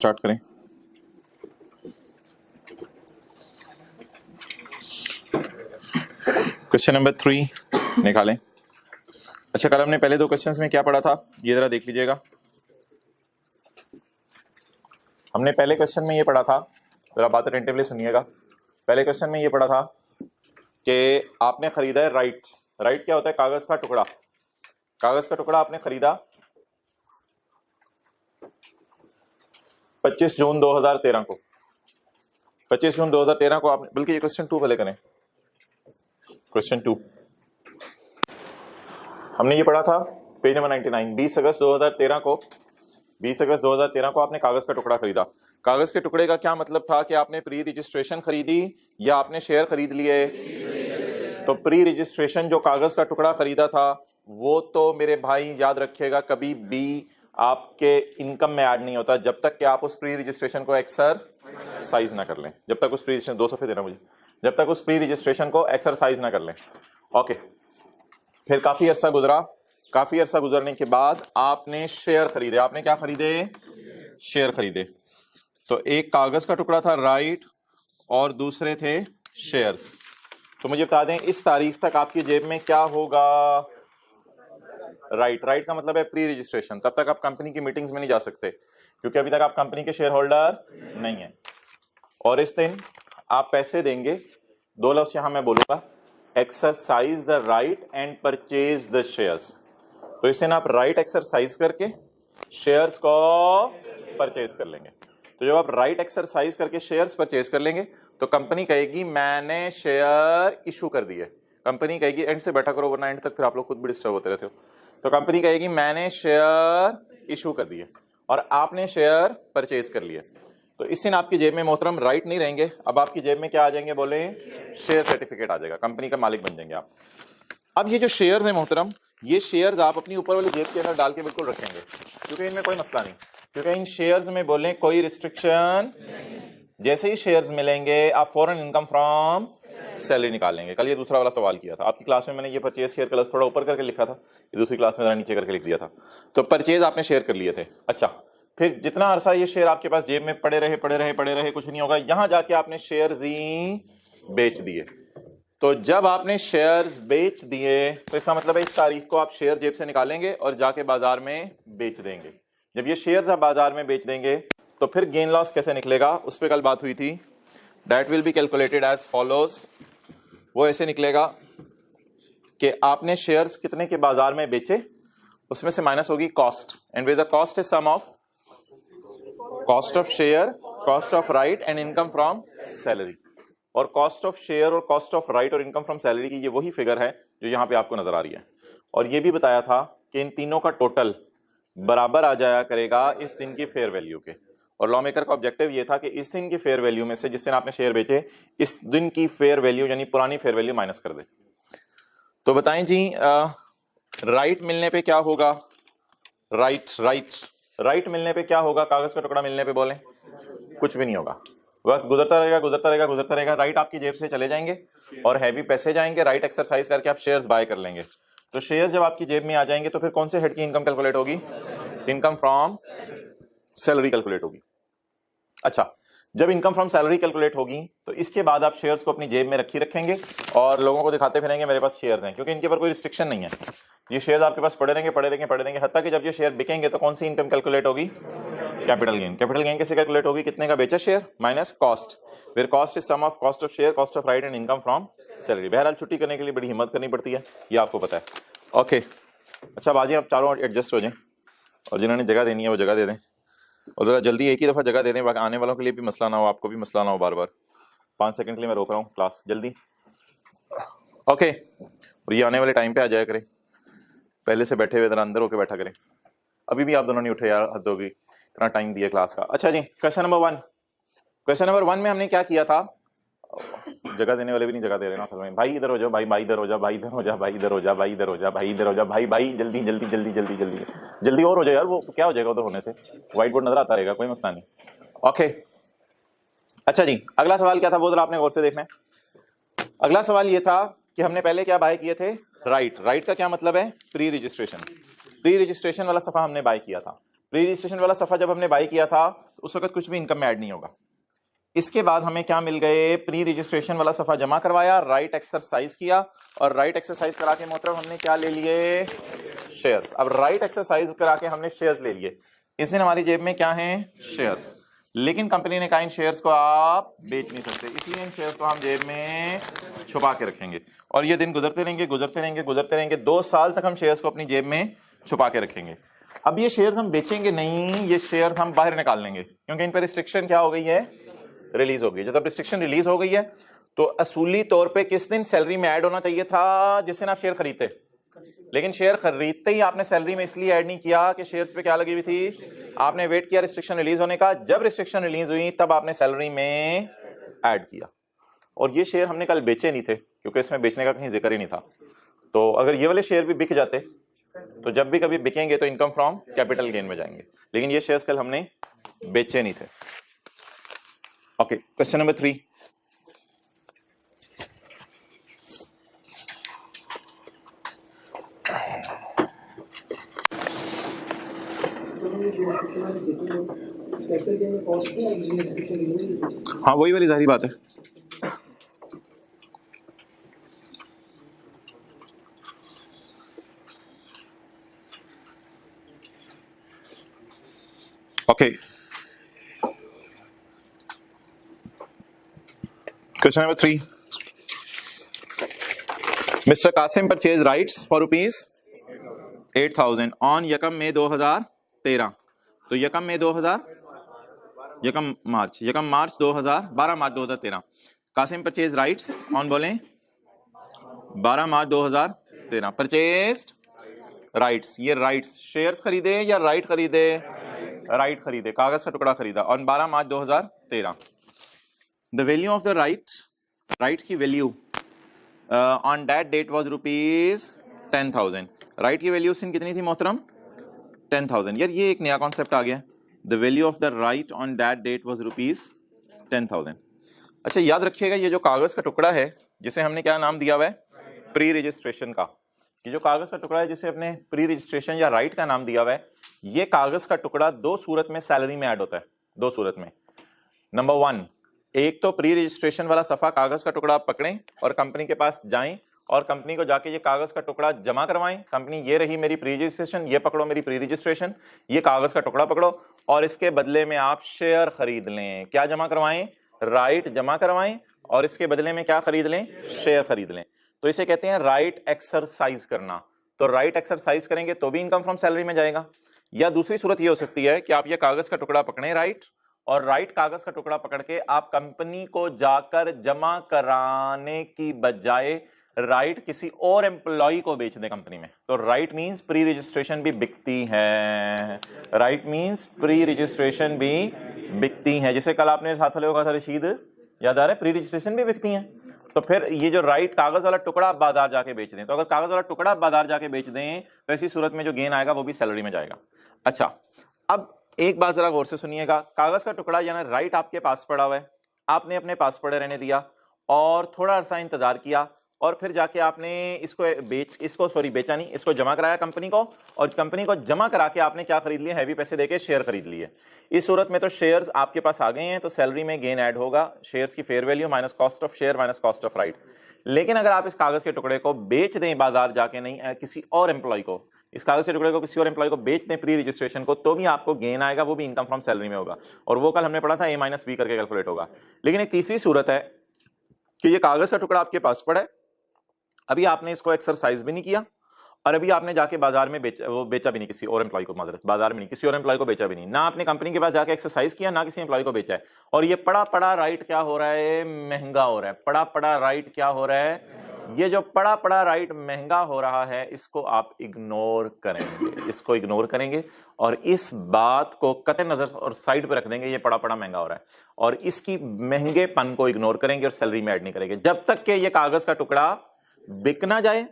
Start करें। Question number 3 निकालें। अच्छा, कल हमने पहले दो क्वेश्चंस में क्या पढ़ा था, ये जरा देख लीजिएगा। हमने पहले क्वेश्चन में ये पढ़ा था, जरा बात अटेंटिवली सुनिएगा। पहले क्वेश्चन में ये पढ़ा था कि आपने खरीदा है राइट। राइट क्या होता है? कागज का टुकड़ा। कागज का टुकड़ा आपने खरीदा 25 जून 2013 को। 25 जून 2013 को आपने, बल्कि ये क्वेश्चन 2 पहले करें। क्वेश्चन 2 हमने ये पढ़ा था पेज नंबर 99। 20 अगस्त 2013 को आपने कागज का टुकड़ा खरीदा। कागज के टुकड़े का क्या मतलब था कि आपने प्री रजिस्ट्रेशन खरीदी या आपने शेयर खरीद लिए? तो प्री रजिस्ट्रेशन जो कागज का टुकड़ा खरीदा था वो तो मेरे भाई याद रखिएगा कभी भी आपके इनकम में ऐड नहीं होता जब तक कि आप उस प्री रजिस्ट्रेशन को एक्सरसाइज ना कर लें। जब तक उस प्री रजिस्ट्रेशन 2 सफ़े देना मुझे, जब तक उस प्री रजिस्ट्रेशन को एक्सरसाइज ना कर लें। ओके, फिर काफी अरसा गुजरा। काफी अरसा गुजरने के बाद आपने शेयर खरीदे। आपने क्या खरीदे? शेयर खरीदे। तो एक कागज का टुकड़ा था राइट और दूसरे थे शेयर्स। तो मुझे बता दें इस तारीख तक आपकी जेब में क्या होगा? राइट। राइट का मतलब है प्री रजिस्ट्रेशन। तब तक आप कंपनी की मीटिंग्स में नहीं जा सकते क्योंकि अभी तक आप कंपनी के शेयर होल्डर नहीं है। और इस दिन आप पैसे देंगे। दो लफ्ज यहां मैं बोलूंगा, exercise the right and purchase the shares. तो इस दिन आप राइट एक्सरसाइज करके शेयर्स को परचेज कर लेंगे। तो जब आप राइट एक्सरसाइज करके शेयर्स परचेज कर लेंगे तो कंपनी कहेगी मैंने शेयर इशू कर दिए। कंपनी कहेगी, एंड से बैठा करो वरना एंड तक फिर आप लोग खुद भी डिस्टर्ब होते रहते हो। तो कंपनी कहेगी मैंने शेयर इशू कर दिए और आपने शेयर परचेज कर लिए। तो इस दिन आपकी जेब में मोहतरम राइट नहीं रहेंगे, अब आपकी जेब में क्या आ जाएंगे? बोले शेयर सर्टिफिकेट आ जाएगा, कंपनी का मालिक बन जाएंगे आप। अब ये जो शेयर्स हैं मोहतरम, ये शेयर्स आप अपनी ऊपर वाली जेब के अंदर डाल के बिल्कुल रखेंगे क्योंकि इनमें कोई मसला नहीं। क्योंकि इन शेयर्स में बोले कोई रिस्ट्रिक्शन, जैसे ही शेयर्स मिलेंगे आप फॉरेन इनकम फ्रॉम सैलरी निकाल लेंगे। कल ये दूसरा वाला सवाल किया था आपकी क्लास में, मैंने ये परचेज शेयर का थोड़ा ऊपर करके लिखा था, ये दूसरी क्लास में जरा नीचे करके लिख दिया था। तो परचेज आपने शेयर कर लिए थे। अच्छा, फिर जितना अरसा ये शेयर आपके पास जेब में पड़े रहे कुछ नहीं होगा, यहां जाके आपने शेयर्स ही बेच दिए। तो जब आपने शेयर्स बेच दिए तो इसका मतलब है इस तारीख को आप शेयर जेब से निकालेंगे और जाके बाजार में बेच देंगे। जब ये शेयर्स आप बाजार में बेच देंगे तो फिर गेन लॉस कैसे निकलेगा उस पर कल बात हुई थी। That will be calculated as follows. वो ऐसे निकलेगा कि आपने शेयर्स कितने के बाजार में बेचे, उसमें से माइनस होगी cost, and with the cost is sum of cost of share, cost of right and income from salary. और कॉस्ट ऑफ शेयर और कॉस्ट ऑफ राइट और इनकम फ्रॉम सैलरी की ये वही फिगर है जो यहां पे आपको नजर आ रही है। और ये भी बताया था कि इन तीनों का टोटल बराबर आ जाया करेगा इस दिन की फेयर वैल्यू के। और लॉ मेकर का ऑब्जेक्टिव ये था कि इस दिन की फेयर वैल्यू में से जिस दिन आपने शेयर बेचे, इस दिन की फेयर वैल्यू यानी पुरानी फेयर वैल्यू माइनस कर दे। तो बताएं जी, राइट मिलने पे क्या होगा? राइट मिलने पे क्या होगा? कागज का टुकड़ा मिलने पे बोलें कुछ भी नहीं होगा। वक्त गुजरता रहेगा। राइट आपकी जेब से चले जाएंगे और हैवी पैसे जाएंगे। राइट एक्सरसाइज करके आप शेयर्स बाय कर लेंगे। तो शेयर्स जब आपकी जेब में आ जाएंगे तो फिर कौन से हेड की इनकम कैलकुलेट होगी? इनकम फ्रॉम सैलरी कैलकुलेट होगी। अच्छा, जब इनकम फ्रॉम सैलरी कैलकुलेट होगी तो इसके बाद आप शेयर्स को अपनी जेब में रखेंगे और लोगों को दिखाते फिरेंगे मेरे पास शेयर्स हैं, क्योंकि इनके ऊपर कोई रिस्ट्रिक्शन नहीं है। ये शेयर्स आपके पास पड़े रहेंगे हत्ता कि जब ये शेयर बिकेंगे तो कौन सी इनकम कैलकुलेट होगी? Capital gain. कैपिटल गेन कैसे कैलकुलेट होगी? कितने का बेचा शेयर माइनस कॉस्ट, फिर cost is sum of cost of share, cost of right and income from salary. बहरहाल छुट्टी करने के लिए बड़ी हिम्मत करनी पड़ती है, ये आपको पता है। ओके, अच्छा बाजी आप चारों एडजस्ट हो जाएं और जिन्होंने जगह देनी है वो जगह दे दें और जरा जल्दी एक ही दफा जगह दे दें, आने वालों के लिए भी मसला ना हो, आपको भी मसला ना हो बार बार। 5 सेकंड के लिए मैं रोक रहा हूँ क्लास, जल्दी। ओके, और ये आने वाले टाइम पे आ जाया करें, पहले से बैठे हुए जरा अंदर होकर बैठा करें। अभी भी आप दोनों नहीं उठे यार, हद होगी, इतना टाइम दिया क्लास का। अच्छा जी, क्वेश्चन नंबर 1 में हमने क्या किया था? जगह देने वाले भी नहीं जगह दे रहे ना असल में। भाई इधर हो जाओ, भाई इधर हो जा, भाई इधर हो जा, भाई इधर हो जा, भाई इधर हो जा, भाई इधर हो जा, भाई जल्दी और हो जाए यार। वो क्या हो जाएगा उधर होने से? व्हाइट बोर्ड नजर आता रहेगा, कोई मसला नहीं। ओके, अच्छा जी, अगला सवाल क्या था वो जरा आपने गौर से देखना है। अगला सवाल ये था कि हमने पहले क्या बाय किए थे? राइट का क्या मतलब है? प्री रजिस्ट्रेशन वाला सफा हमने बाय किया था। प्री रजिस्ट्रेशन वाला सफा जब हमने बाय किया था तो उस वक्त कुछ भी इनकम में ऐड नहीं होगा। इसके बाद हमें क्या मिल गए, प्री रजिस्ट्रेशन वाला सफा जमा करवाया, राइट एक्सरसाइज किया, और राइट एक्सरसाइज करा के मोहतरम हमने क्या ले लिए, शेयर्स। अब राइट एक्सरसाइज करा के हमने शेयर्स ले लिए, इस दिन हमारी जेब में क्या है, शेयर्स। लेकिन कंपनी ने कहा इन शेयर्स को आप बेच नहीं सकते, इसलिए इन शेयर्स को हम जेब में छुपा के रखेंगे, और ये दिन गुजरते रहेंगे गुजरते रहेंगे गुजरते रहेंगे, 2 साल तक हम शेयर्स को अपनी जेब में छुपा के रखेंगे। अब ये शेयर्स हम बेचेंगे नहीं, ये शेयर्स हम बाहर निकाल लेंगे, क्योंकि इन पर रिस्ट्रिक्शन क्या हो गई है, रिलीज हो गई। जब रिस्ट्रिक्शन रिलीज हो गई है तो असूली तौर पे किस दिन सैलरी में ऐड होना चाहिए था, जिस दिन आप शेयर खरीदते, लेकिन शेयर खरीदते ही आपने सैलरी में इसलिए ऐड नहीं किया कि शेयर्स पे क्या लगी हुई थी, आपने वेट किया रिस्ट्रिक्शन रिलीज होने का, जब रिस्ट्रिक्शन रिलीज हुई तब आपने सैलरी में ऐड किया। और ये शेयर हमने कल बेचे नहीं थे क्योंकि इसमें बेचने का कहीं जिक्र ही नहीं था। तो अगर ये वाले शेयर भी बिक जाते तो जब भी कभी बिकेंगे तो इनकम फ्रॉम कैपिटल गेन में जाएंगे, लेकिन ये शेयर्स कल हमने बेचे नहीं थे। Okay, question number 3। हाँ वही वाली जाहिर बात है। Okay, question number 3। Mister Kasim purchase rights for ₹8,000 on यकम में 2013। तो यकम March 2013 Kasim purchase rights on बोलें 12 मार्च 2013 परचेज्ड राइट्स, ये राइट्स शेयर्स खरीदे या राइट खरीदे, राइट खरीदे, कागज का टुकड़ा खरीदा on 12 March 2013। The value of the right की value on that date was ₹10,000। Right की वैल्यू सिन कितनी थी मोहतरम, 10,000। यार ये एक नया कॉन्सेप्ट आ गया, the value of the right on that date was ₹10,000। अच्छा याद रखिएगा, ये जो कागज का टुकड़ा है जिसे हमने क्या नाम दिया हुआ है, प्री रजिस्ट्रेशन का, ये जो कागज का टुकड़ा है जिसे अपने प्री रजिस्ट्रेशन या राइट का नाम दिया हुआ है, ये कागज का टुकड़ा 2 सूरत में सैलरी में ऐड होता है, 2 सूरत में। नंबर 1, एक तो प्री रजिस्ट्रेशन वाला सफा कागज का टुकड़ा आप पकड़ें और कंपनी के पास जाएं और कंपनी को जाके ये कागज का टुकड़ा जमा करवाएं, कंपनी ये रही मेरी प्री रजिस्ट्रेशन, ये पकड़ो मेरी प्री रजिस्ट्रेशन, ये कागज का टुकड़ा पकड़ो, और इसके बदले में आप शेयर खरीद लें। क्या जमा करवाएं, राइट जमा करवाएं, और इसके बदले में क्या खरीद लें, शेयर खरीद लें। तो इसे कहते हैं राइट एक्सरसाइज करना। तो राइट एक्सरसाइज करेंगे तो भी इनकम फ्रॉम सैलरी में जाएगा। या दूसरी सूरत ये हो सकती है कि आप ये कागज का टुकड़ा पकड़ें राइट, और राइट कागज का टुकड़ा पकड़ के आप कंपनी को जाकर जमा कराने की बजाय राइट किसी और एम्प्लॉय को बेच दे कंपनी में। तो राइट मींस प्री रजिस्ट्रेशन भी बिकती है, राइट मींस प्री रजिस्ट्रेशन भी बिकती है। जैसे कल आपने साथ वाले को कहा था रशीद, याद आ रहा है, प्री रजिस्ट्रेशन भी बिकती है। तो फिर ये जो राइट कागज वाला टुकड़ा आप बाजार जाके बेच दें, तो अगर कागज वाला टुकड़ा बाजार जाके बेच दें तो ऐसी सूरत में जो गेन आएगा वो भी सैलरी में जाएगा। अच्छा, अब एक बात जरा गौर से सुनिएगा, कागज का टुकड़ा यानी राइट आपके पास पड़ा हुआ है, आपने अपने पास पड़े रहने दिया और थोड़ा अरसा इंतजार किया, और फिर जाके आपने बेचा नहीं, इसको जमा कराया कंपनी को, और कंपनी को जमा करा के आपने क्या खरीद लिया, हैवी पैसे देके शेयर खरीद लिए। इस सूरत में तो शेयर्स आपके पास आ गए हैं, तो सैलरी में गेन ऐड होगा, शेयर्स की fair value minus cost of share minus cost of right. लेकिन अगर आप इस कागज के टुकड़े को बेच दें बाजार जाके, नहीं किसी और एम्प्लॉय को, इस कागज के टुकड़े को किसी और एम्प्लॉय को बेच दें प्री रजिस्ट्रेशन को, तो भी आपको गेन आएगा, वो भी इनकम फ्रॉम सैलरी में होगा, और वो कल हमने पढ़ा था A-B करके कैलकुलेट होगा। लेकिन एक तीसरी सूरत है कि ये कागज का टुकड़ा आपके पास पड़ा है, अभी आपने इसको एक्सरसाइज भी नहीं किया, और अभी आपने जाके बाजार में बेचा भी नहीं किसी और एम्प्लॉय को, माजरत बाजार में नहीं, किसी और एम्प्लॉय को बेचा भी नहीं, ना आपने कंपनी के पास जाके एक्सरसाइज किया, ना किसी एम्प्लॉय को बेचा है, और ये पड़ा पड़ा राइट क्या हो रहा है, महंगा हो रहा है। पड़ा पड़ा राइट क्या हो रहा है, ये जो पड़ा पड़ा राइट महंगा हो रहा है, इसको आप इग्नोर करेंगे, इसको इग्नोर करेंगे, और इस बात को कतई नजर और साइड पे रख देंगे, ये पड़ा पड़ा महंगा हो रहा है, और इसकी महंगेपन को इग्नोर करेंगे और सैलरी में ऐड नहीं करेंगे जब तक कि ये कागज का टुकड़ा बिक ना जाए,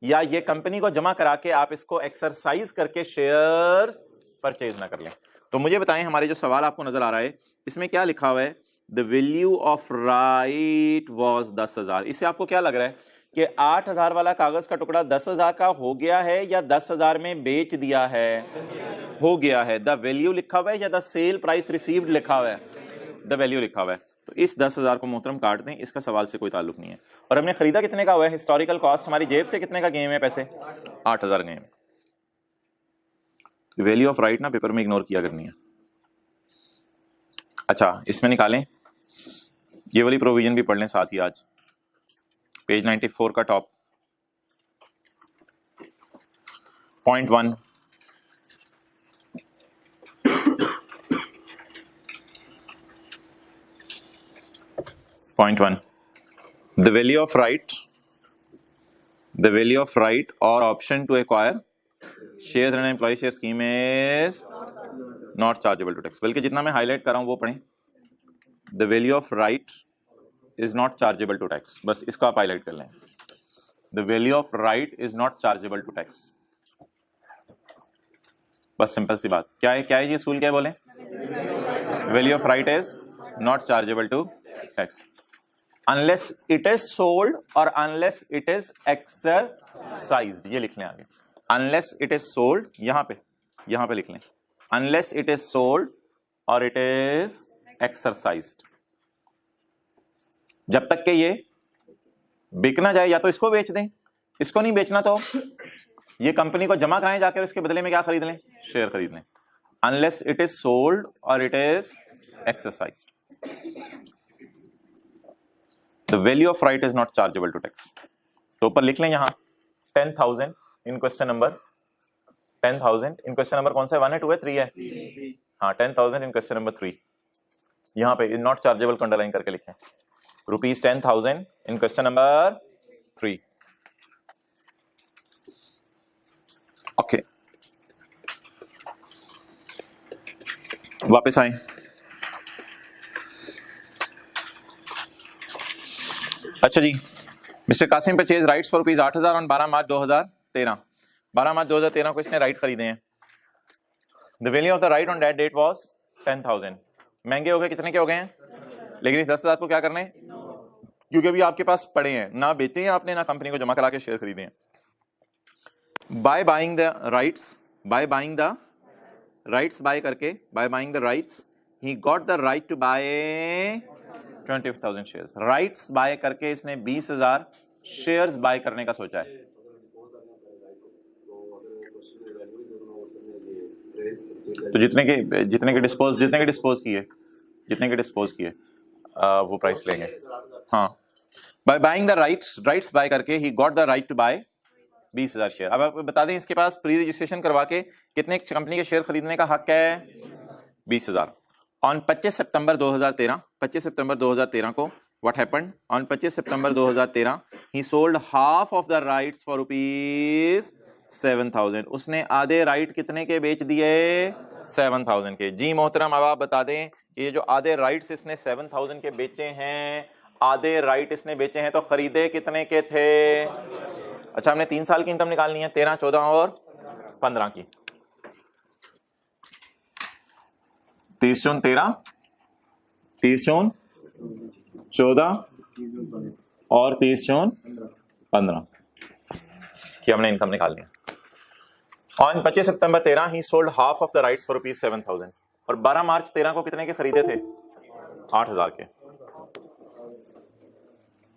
या ये कंपनी को जमा करा के आप इसको एक्सरसाइज करके शेयर्स परचेज ना कर लें। तो मुझे बताएं, हमारे जो सवाल आपको नजर आ रहा है इसमें क्या लिखा हुआ है, the value of right was 10,000। इससे आपको क्या लग रहा है कि 8,000 वाला कागज का टुकड़ा 10,000 का हो गया है या 10,000 में बेच दिया है? हो गया है। द वैल्यू लिखा हुआ है या द सेल प्राइस रिसीव्ड लिखा हुआ है? द वैल्यू लिखा हुआ है। तो इस 10,000 को मोहतरम काट दें, इसका सवाल से कोई ताल्लुक नहीं है। और हमने खरीदा कितने का हुआ है? हिस्टोरिकल कॉस्ट हमारी जेब से कितने का गए हैं पैसे? 8,000 गए हैं। वैल्यू ऑफ राइट ना पेपर में इग्नोर किया करनी है। अच्छा, इसमें निकालें, ये वाली प्रोविजन भी पढ़ लें साथ ही आज, पेज 94 का top point 1। Point 1, the value of right or option to acquire shares in an employee share scheme is not chargeable to tax। बल्कि जितना मैं हाईलाइट कर रहा हूं वो पढ़ें। The value of right is not chargeable to tax, बस इसको आप हाईलाइट कर लें। The value of right is not chargeable to tax, बस सिंपल सी बात। क्या है ये असूल क्या बोले? Value of right is not chargeable to tax unless it is sold और unless it is exercised। ये लिख लें आगे, unless it is sold, यहां पे लिख लें, unless it is sold और it is exercised। जब तक कि ये बिक ना जाए, या तो इसको बेच दें, इसको नहीं बेचना तो ये कंपनी को जमा कराएं जाकर, उसके बदले में क्या खरीद लें? शेयर खरीद लें। unless it is sold और it is exercised, the value of right is not chargeable to tax। तो ऊपर लिख लें यहां 10,000 in question number 10,000 in question number कौन सा है? 1 है, 2 है, 3 है? हाँ, 10,000 इन क्वेश्चन नंबर 3। यहां पे नॉट चार्जेबल को अंडरलाइन करके लिखें, rupees 10,000 in question number 3। Okay, वापस आए। अच्छा जी, mister Kasim purchase rights for rupees 8,000 on 12 March 2013। 12 March 2013 को इसने राइट खरीदे हैं। The value of the right on that date was 10,000। महंगे हो गए, कितने के हो गए हैं? लेकिन इस 10,000 को क्या करना है? क्योंकि अभी आपके पास पड़े हैं, ना बेचे हैं आपने, ना कंपनी को जमा करा के शेयर खरीदे हैं। By buying the rights he got the right to buy 20,000 shares. Rights buy करके इसने 20,000 शेयर्स बाय करने का सोचा है। तो जितने के डिस्पोज किए वो प्राइस लेंगे। हाँ, by buying the rights buy करके ही got the right to buy 20,000 share. अब आप बता दें, इसके पास प्री रजिस्ट्रेशन करवा के कितने कंपनी के शेयर खरीदने का हक है? 20,000। ऑन 25 सितंबर 2013 को what happened? On 25 September 2013 he sold half of the rights for rupees 7,000। उसने आधे राइट कितने के बेच दिए? 7,000 के। जी मोहतरम, अब आप बता दें ये जो आधे राइट्स इसने 7,000 के बेचे हैं, आधे राइट इसने बेचे हैं, तो खरीदे कितने के थे? अच्छा, हमने 3 साल की इनकम निकालनी है, 13, 14 और 15 की। 30 जून 13, 30 जून 14 और 30 जून 15 की हमने इनकम निकालनी है। On 25 September 13 he sold half of the rights for rupees 7,000। और 12 मार्च 13 को कितने के खरीदे थे? 8,000 के।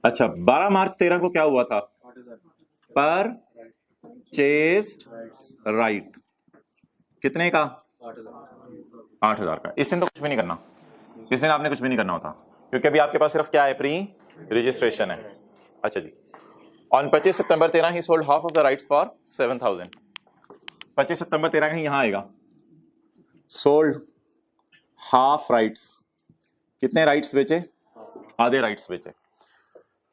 अच्छा, 12 मार्च 13 को क्या हुआ था? परचेस्ड राइट कितने का? 8,000 का। इस दिन तो कुछ भी नहीं करना, इस दिन आपने कुछ भी नहीं करना होता, क्योंकि अभी आपके पास सिर्फ क्या है? प्री रजिस्ट्रेशन है। अच्छा जी, on 25 September 13 he sold half of the rights for 7,000। 25 सितंबर 13 का यहां आएगा, सोल्ड हाफ राइट्स। कितने राइट्स बेचे? आधे राइट्स बेचे।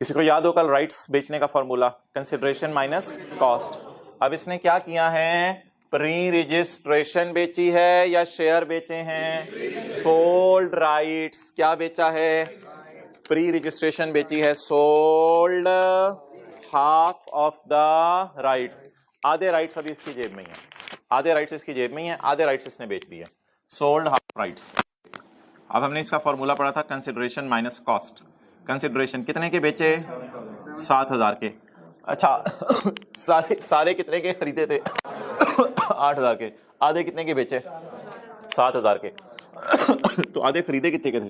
किसी को याद हो कल राइट्स बेचने का फॉर्मूला? Consideration minus cost. अब इसने क्या किया है? प्री रजिस्ट्रेशन बेची है या शेयर बेचे हैं? Sold rights. क्या बेचा है? प्री रजिस्ट्रेशन बेची है। Sold half of the rights. आधे राइट्स अभी इसकी जेब में ही है, आधे राइट्स इसकी जेब में ही है, आधे राइट्स इसने बेच दिए। Sold half rights. अब हमने इसका फॉर्मूला पढ़ा था, कंसिडरेशन माइनस कॉस्ट। कंसिडरेशन कितने के बेचे? 7,000 के। अच्छा सारे सारे कितने के खरीदे थे? 8,000 के। आधे कितने के बेचे? 7,000 के। तो आधे खरीदे कितने के थे?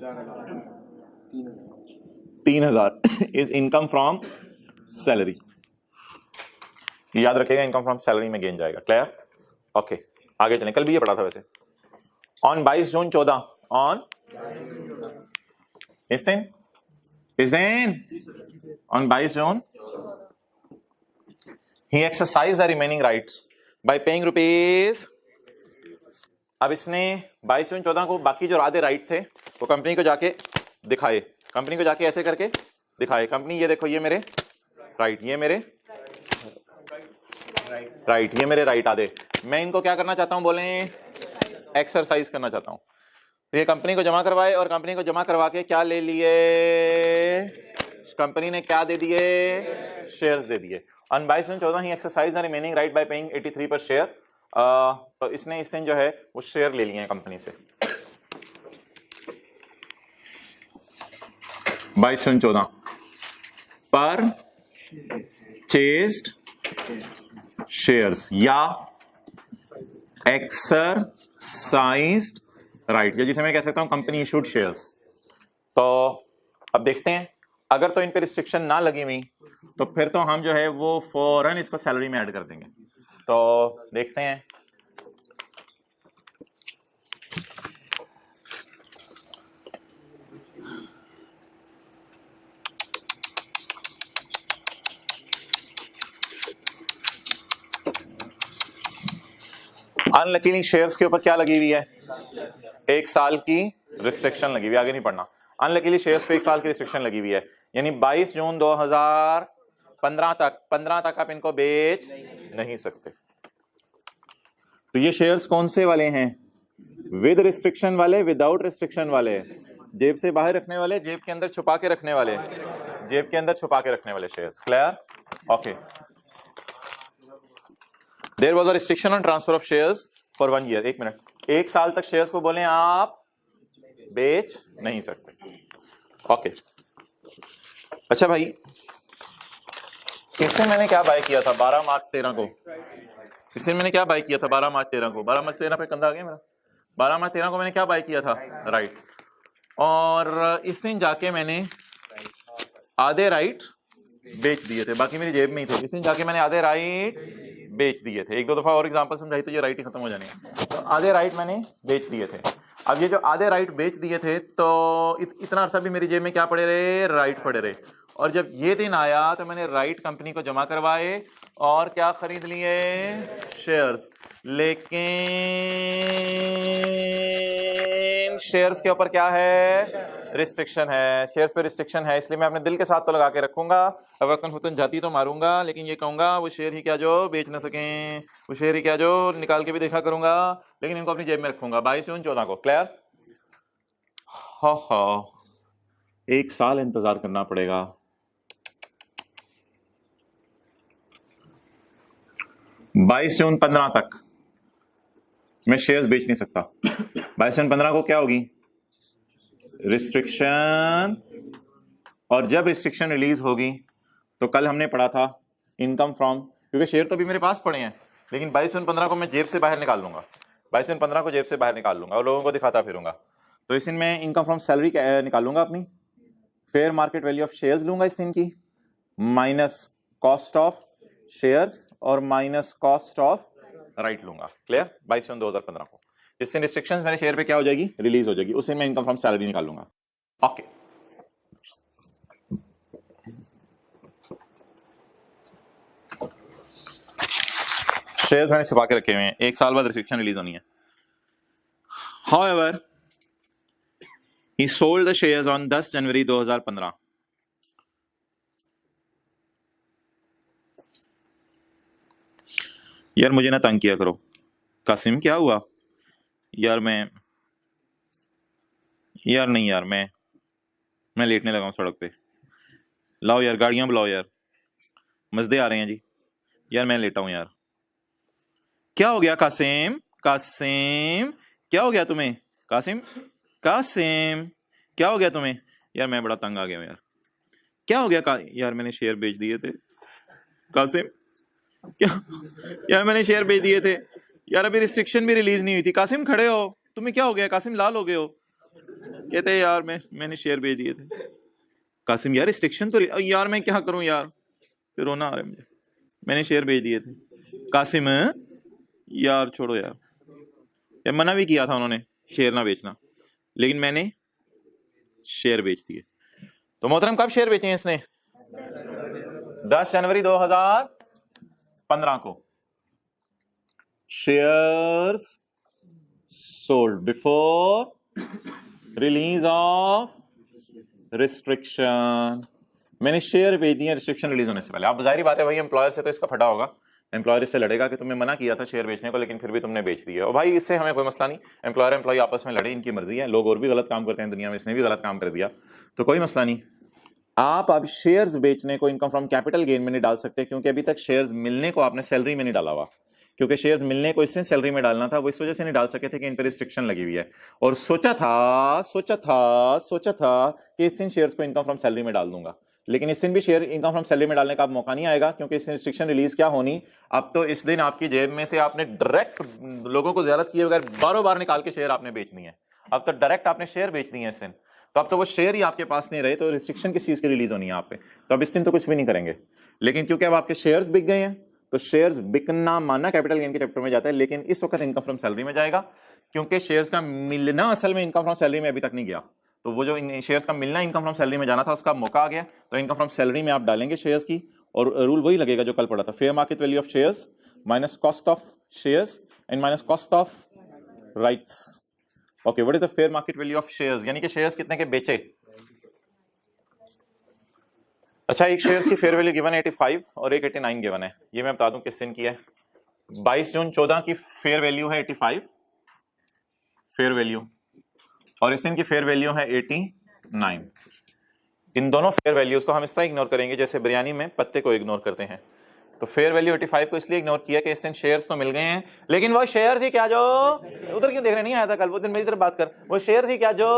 3,000 इज इनकम फ्रॉम सैलरी। याद रखेगा, इनकम फ्रॉम सैलरी में गेन जाएगा। क्लियर? ओके, आगे चलें। कल भी ये पढ़ा था वैसे। ऑन 22 जून 14 ऑन इस दिन on 22 June he exercised the remaining rights by paying rupees। अब इसने 22 जून 14 को बाकी जो आधे राइट थे वो कंपनी को जाके दिखाए, कंपनी को जाके ऐसे करके दिखाए, कंपनी ये देखो ये मेरे राइट, ये मेरे राइट, ये मेरे राइट आधे, मैं इनको क्या करना चाहता हूं, बोले एक्सरसाइज करना चाहता हूं। तो ये कंपनी को जमा करवाए और कंपनी को जमा करवा के क्या ले लिए, कंपनी ने क्या दे दिए, शेयर्स दे दिए। On 22 June 14 he exercise the remaining right bye paying 83 पर शेयर। तो इसने इस दिन जो है वो शेयर ले लिए हैं कंपनी से। 22 जून 14 पर चेस्ड शेयर्स या एक्सरसाइज्ड राइट, या जिसे मैं कह सकता हूं कंपनी इशूड शेयर्स। तो अब देखते हैं, अगर तो इन पे रिस्ट्रिक्शन ना लगी हुई तो फिर तो हम जो है वो फौरन इसको सैलरी में ऐड कर देंगे। तो देखते हैं, अनलकीली शेयर्स के ऊपर क्या लगी हुई है, 1 साल की रिस्ट्रिक्शन लगी हुई है। आगे नहीं पढ़ना। अनलकीली शेयर्स पे 1 साल की रिस्ट्रिक्शन लगी हुई है, यानी 22 जून 2015 तक आप इनको बेच नहीं सकते। तो ये शेयर्स कौन से वाले हैं, विद रिस्ट्रिक्शन वाले, विदाउट रिस्ट्रिक्शन वाले, जेब से बाहर रखने वाले, जेब के अंदर छुपा के रखने वाले, जेब के अंदर छुपा के रखने वाले shares. Clear? Okay. There was a restriction on transfer of shares for 1 year. 1 minute, 1 साल तक शेयर्स को बोले आप बेच नहीं सकते। ओके। अच्छा भाई, इससे मैंने क्या बाय किया था 12 मार्च 13 को, इससे मैंने क्या बाय किया था 12 मार्च 13 को, 12 मार्च 13 पे कंधा आ गया मेरा। 12 मार्च 13 को मैंने क्या बाय किया था, राइट। और इस दिन जाके मैंने आधे राइट बेच दिए थे, बाकी मेरी जेब में ही थे। इस दिन जाके मैंने आधे राइट बेच दिए थे। 1-2 दफा और एग्जांपल समझाई तो ये राइट ही खत्म हो जाने हैं। तो आधे राइट मैंने बेच दिए थे। अब ये जो आधे राइट बेच दिए थे तो इतना अरसा भी मेरी जेब में क्या पड़े रहे, राइट पड़े रहे। और जब ये दिन आया तो मैंने राइट कंपनी को जमा करवाए और क्या खरीद लिए, शेयर्स। लेकिन शेयर्स के ऊपर क्या है, रिस्ट्रिक्शन है। शेयर्स पे रिस्ट्रिक्शन है, इसलिए मैं अपने दिल के साथ तो लगा के रखूंगा, अब वक्तन फुतन जाती तो मारूंगा, लेकिन ये कहूंगा वो शेयर ही क्या जो बेच ना सकें, वो शेयर ही क्या जो निकाल के भी देखा करूंगा, लेकिन इनको अपनी जेब में रखूंगा 22 जून 14 को। क्लियर? हाँ, 1 साल इंतजार करना पड़ेगा। बाईस जून 15 तक मैं शेयर्स बेच नहीं सकता। 22 जून 15 को क्या होगी, रिस्ट्रिक्शन। और जब रिस्ट्रिक्शन रिलीज होगी तो कल हमने पढ़ा था इनकम फ्रॉम, क्योंकि शेयर तो अभी मेरे पास पड़े हैं, लेकिन 22 जून 15 को मैं जेब से बाहर निकाल लूंगा, 22 जून 15 को जेब से बाहर निकाल लूंगा और लोगों को दिखाता फिरूंगा। तो इस दिन मैं इनकम फ्रॉम सैलरी निकालूंगा, अपनी fair market value of shares लूंगा इस दिन की, माइनस कॉस्ट ऑफ शेयर्स और माइनस कॉस्ट ऑफ राइट लूंगा। क्लियर? 22 जून 2015 को जिससे रिस्ट्रिक्शंस मेरे शेयर पे क्या हो जाएगी, रिलीज हो जाएगी, उस दिन मैं इनकम फ्रॉम सैलरी निकाल लूंगा। ओके। शेयर्स मैंने छुपा के रखे हुए हैं, 1 साल बाद रिस्ट्रिक्शन रिलीज होनी है। However, he sold the shares on 10 जनवरी 2015। यार मुझे ना तंग किया करो। कासिम क्या हुआ यार, मैं लेटने लगा हूँ सड़क पे। लाओ यार गाड़ियां बुलाओ यार, मजदे आ रहे हैं जी। यार मैं लेटा हूँ यार। क्या हो गया कासिम, कासिम क्या हो गया तुम्हें, कासिम कासिम क्या हो गया तुम्हें। यार मैं बड़ा तंग आ गया हूँ यार। क्या हो गया यार मैंने शेयर बेच दिए थे। कासिम क्या यार, मैंने शेयर बेच दिए थे यार, अभी रिस्ट्रिक्शन भी रिलीज नहीं हुई थी। कासिम खड़े हो, तुम्हें क्या हो गया? कासिम लाल हो गए हो। कहते हैं यार मैंने शेयर बेच दिए थे। कासिम यार रिस्ट्रिक्शन तो यार मैं क्या करूं यार, फिर रोना आ रहा है मुझे, मैंने शेयर बेच दिए थे। कासिम यार छोड़ो यार, यार मना भी किया था उन्होंने शेयर ना बेचना, लेकिन मैंने शेयर बेच दिए। तो मोहतरम कब शेयर बेचे हैं इसने? 10 जनवरी 2015 को। Shares sold before release of restriction. मैंने शेयर बेच दिए रिस्ट्रिक्शन रिलीज होने से पहले। आप जाहिर बात है भाई एम्प्लॉयर से तो इसका फटा होगा, एम्प्लॉयर इससे लड़ेगा कि तुमने मना किया था शेयर बेचने को, लेकिन फिर भी तुमने बेच दिया। और भाई इससे हमें कोई मसला नहीं, एम्प्लॉयर एम्प्लॉय आपस में लड़े, इनकी मर्जी है। लोग और भी गलत काम करते हैं दुनिया में, इसने भी गलत काम कर दिया तो कोई मसला नहीं। आप अब शेयर्स बेचने को इनकम फ्रॉम कैपिटल गेन में नहीं डाल सकते, क्योंकि अभी तक शेयर्स मिलने को आपने सैलरी में नहीं डाला हुआ, क्योंकि शेयर्स मिलने को इससे सैलरी में डालना था, वो इस वजह से नहीं डाल सके थे कि इन पर रिस्ट्रिक्शन लगी हुई है। और सोचा था कि इस दिन शेयर्स को इनकम फ्रॉम सैलरी में डाल दूंगा, लेकिन इस दिन भी शेयर इनकम फ्रॉम सैलरी में डालने का अब मौका नहीं आएगा, क्योंकि इस रिस्ट्रिक्शन रिलीज क्या होनी, अब तो इस दिन आपकी जेब में से आपने डायरेक्ट लोगों को ज़ियारत किए बगैर बारों बार निकाल के शेयर आपने बेच दिए हैं। अब तो डायरेक्ट आपने शेयर बेच दिए हैं इस दिन, तो अब तो वो शेयर ही आपके पास नहीं रहे, तो रिस्ट्रिक्शन किस चीज की रिलीज होनी है आप पे, तो अब इस दिन तो कुछ भी नहीं करेंगे। लेकिन क्योंकि अब आपके शेयर्स बिक गए हैं, तो शेयर्स बिकना माना कैपिटल गेन के चैप्टर में जाता है, लेकिन इस वक्त इनकम फ्रॉम सैलरी में जाएगा, क्योंकि शेयर्स का मिलना असल में इनकम फ्रॉम सैलरी में अभी तक नहीं गया। तो वो जो शेयर्स का मिलना इनकम फ्रॉम सैलरी में जाना था, उसका मौका आ गया, तो इनकम फ्रॉम सैलरी में आप डालेंगे शेयर्स की, और रूल वही लगेगा जो कल पढ़ा था, fair market value of shares minus cost of shares and minus cost of rights. Okay, what is the fair market value of shares, यानी कि शेयर्स कितने के बेचे। अच्छा, एक शेयर्स की फेयर वैल्यू गिवन है 85 और एक 89 गिवन है। ये मैं बता दूं किस दिन की है। 22 जून 14 की फेयर वैल्यू है 85 फेयर वैल्यू, और इस दिन की फेयर वैल्यू है 89। इन दोनों फेयर वैल्यूज को हम इस तरह इग्नोर करेंगे जैसे बिरयानी में पत्ते को इग्नोर करते हैं। तो फेयर वैल्यू 85 को इसलिए इग्नोर किया कि इस दिन शेयर्स तो मिल गए हैं, लेकिन वो शेयर्स ही क्या जो उधर क्यों देख रहे, नहीं आया था कल, वो दिन मेरी तरफ बात कर, वो शेयर थी क्या जो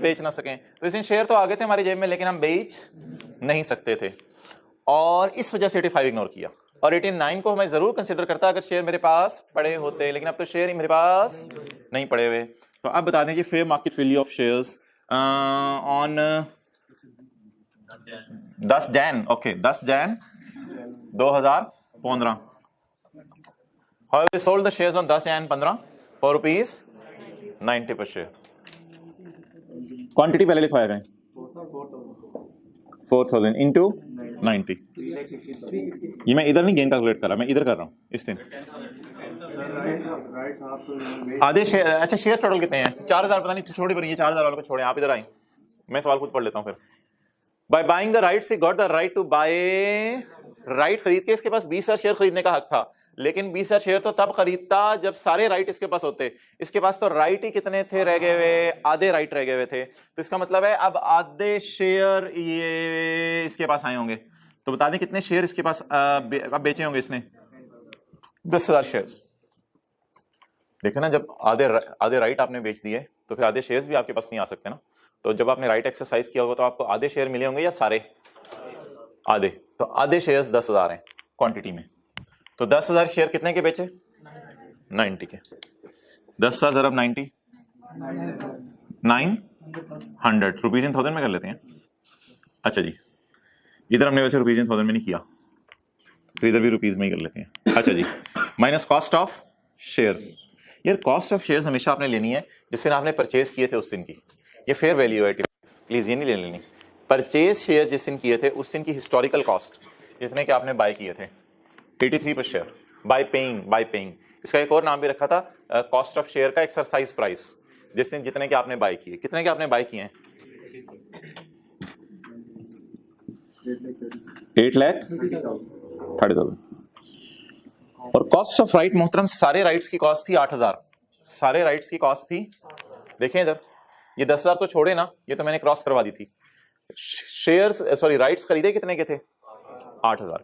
बेच ना सकें। तो इस दिन शेयर तो आ गए थे हमारी जेब में, लेकिन हम बेच नहीं सकते थे, और इस वजह से 85 इग्नोर किया। और 89 को मैं जरूर कंसिडर करता अगर शेयर मेरे पास पड़े होते, लेकिन अब तो शेयर ही मेरे पास नहीं पड़े हुए। तो अब बता दें कि fair market value of shares on 10 Jain, okay 10 Jain 2015, how we sold the shares on 10 Jan 15 for rupees 90 per share। Quantity पहले लिखवाया गए 4000 इंटू 90। ये मैं इधर नहीं गेन कैलकुलेट कर रहा, मैं इधर कर रहा हूँ इस दिन। आधे शेयर, अच्छा शेयर टोटल कितने हैं? 4000, पता नहीं छोड़ी पर, ये 4000 वालों को छोड़े, आप इधर आए, मैं सवाल खुद पढ़ लेता हूँ फिर। By buying the rights he got the right to buy, right खरीद के इसके पास 20,000 शेयर खरीदने का हक था, लेकिन 20,000 शेयर तो तब खरीदता जब सारे राइट इसके पास होते। इसके पास तो राइट ही कितने थे रह गए हुए, आधे राइट रह गए हुए थे। तो इसका मतलब है अब आधे शेयर ये इसके पास आए होंगे। तो बता दें कितने शेयर इसके पास अब बेचे होंगे इसने? 10,000 शेयर। देखो ना, जब आधे राइट आपने बेच दिए तो फिर आधे शेयर्स भी आपके पास नहीं आ सकते ना। तो जब आपने राइट एक्सरसाइज किया होगा तो आपको आधे शेयर मिले होंगे या सारे? आधे। तो आधे शेयर्स 10,000 हैं क्वांटिटी में, तो 10,000 शेयर कितने के बेचे? 90 के। 10,000 ज़रब 90, 900 रुपीज इन 1000 में कर लेते हैं। अच्छा जी, इधर हमने वैसे रुपीज इन 1000 में नहीं किया, तो इधर भी रुपीज में ही कर लेते हैं। अच्छा जी, माइनस कॉस्ट ऑफ शेयर्स। यार कॉस्ट ऑफ शेयर्स हमेशा आपने लेनी है जिस दिन आपने परचेज किए थे उस दिन की। ये फेयर वैल्यू है, प्लीज ये नहीं ले लेनी। परचेज शेयर जिस दिन किए थे उस दिन की हिस्टोरिकल कॉस्ट जितने के आपने बाय किए थे, 83 पर शेयर, बाय पेइंग। इसका एक और नाम भी रखा था कॉस्ट ऑफ शेयर का एक्सरसाइज प्राइस, जिस दिन जितने के आपने बाय किए। कितने के आपने बाय किए हैं? 8,30,000। और कॉस्ट ऑफ राइट मोहतरम, सारे राइट्स की कॉस्ट थी 8,000। सारे राइट्स की कॉस्ट थी, देखें इधर, ये 10,000 तो छोड़े ना, ये तो मैंने क्रॉस करवा दी थी। शेयर्स सॉरी राइट्स खरीदे कितने के थे? 8,000।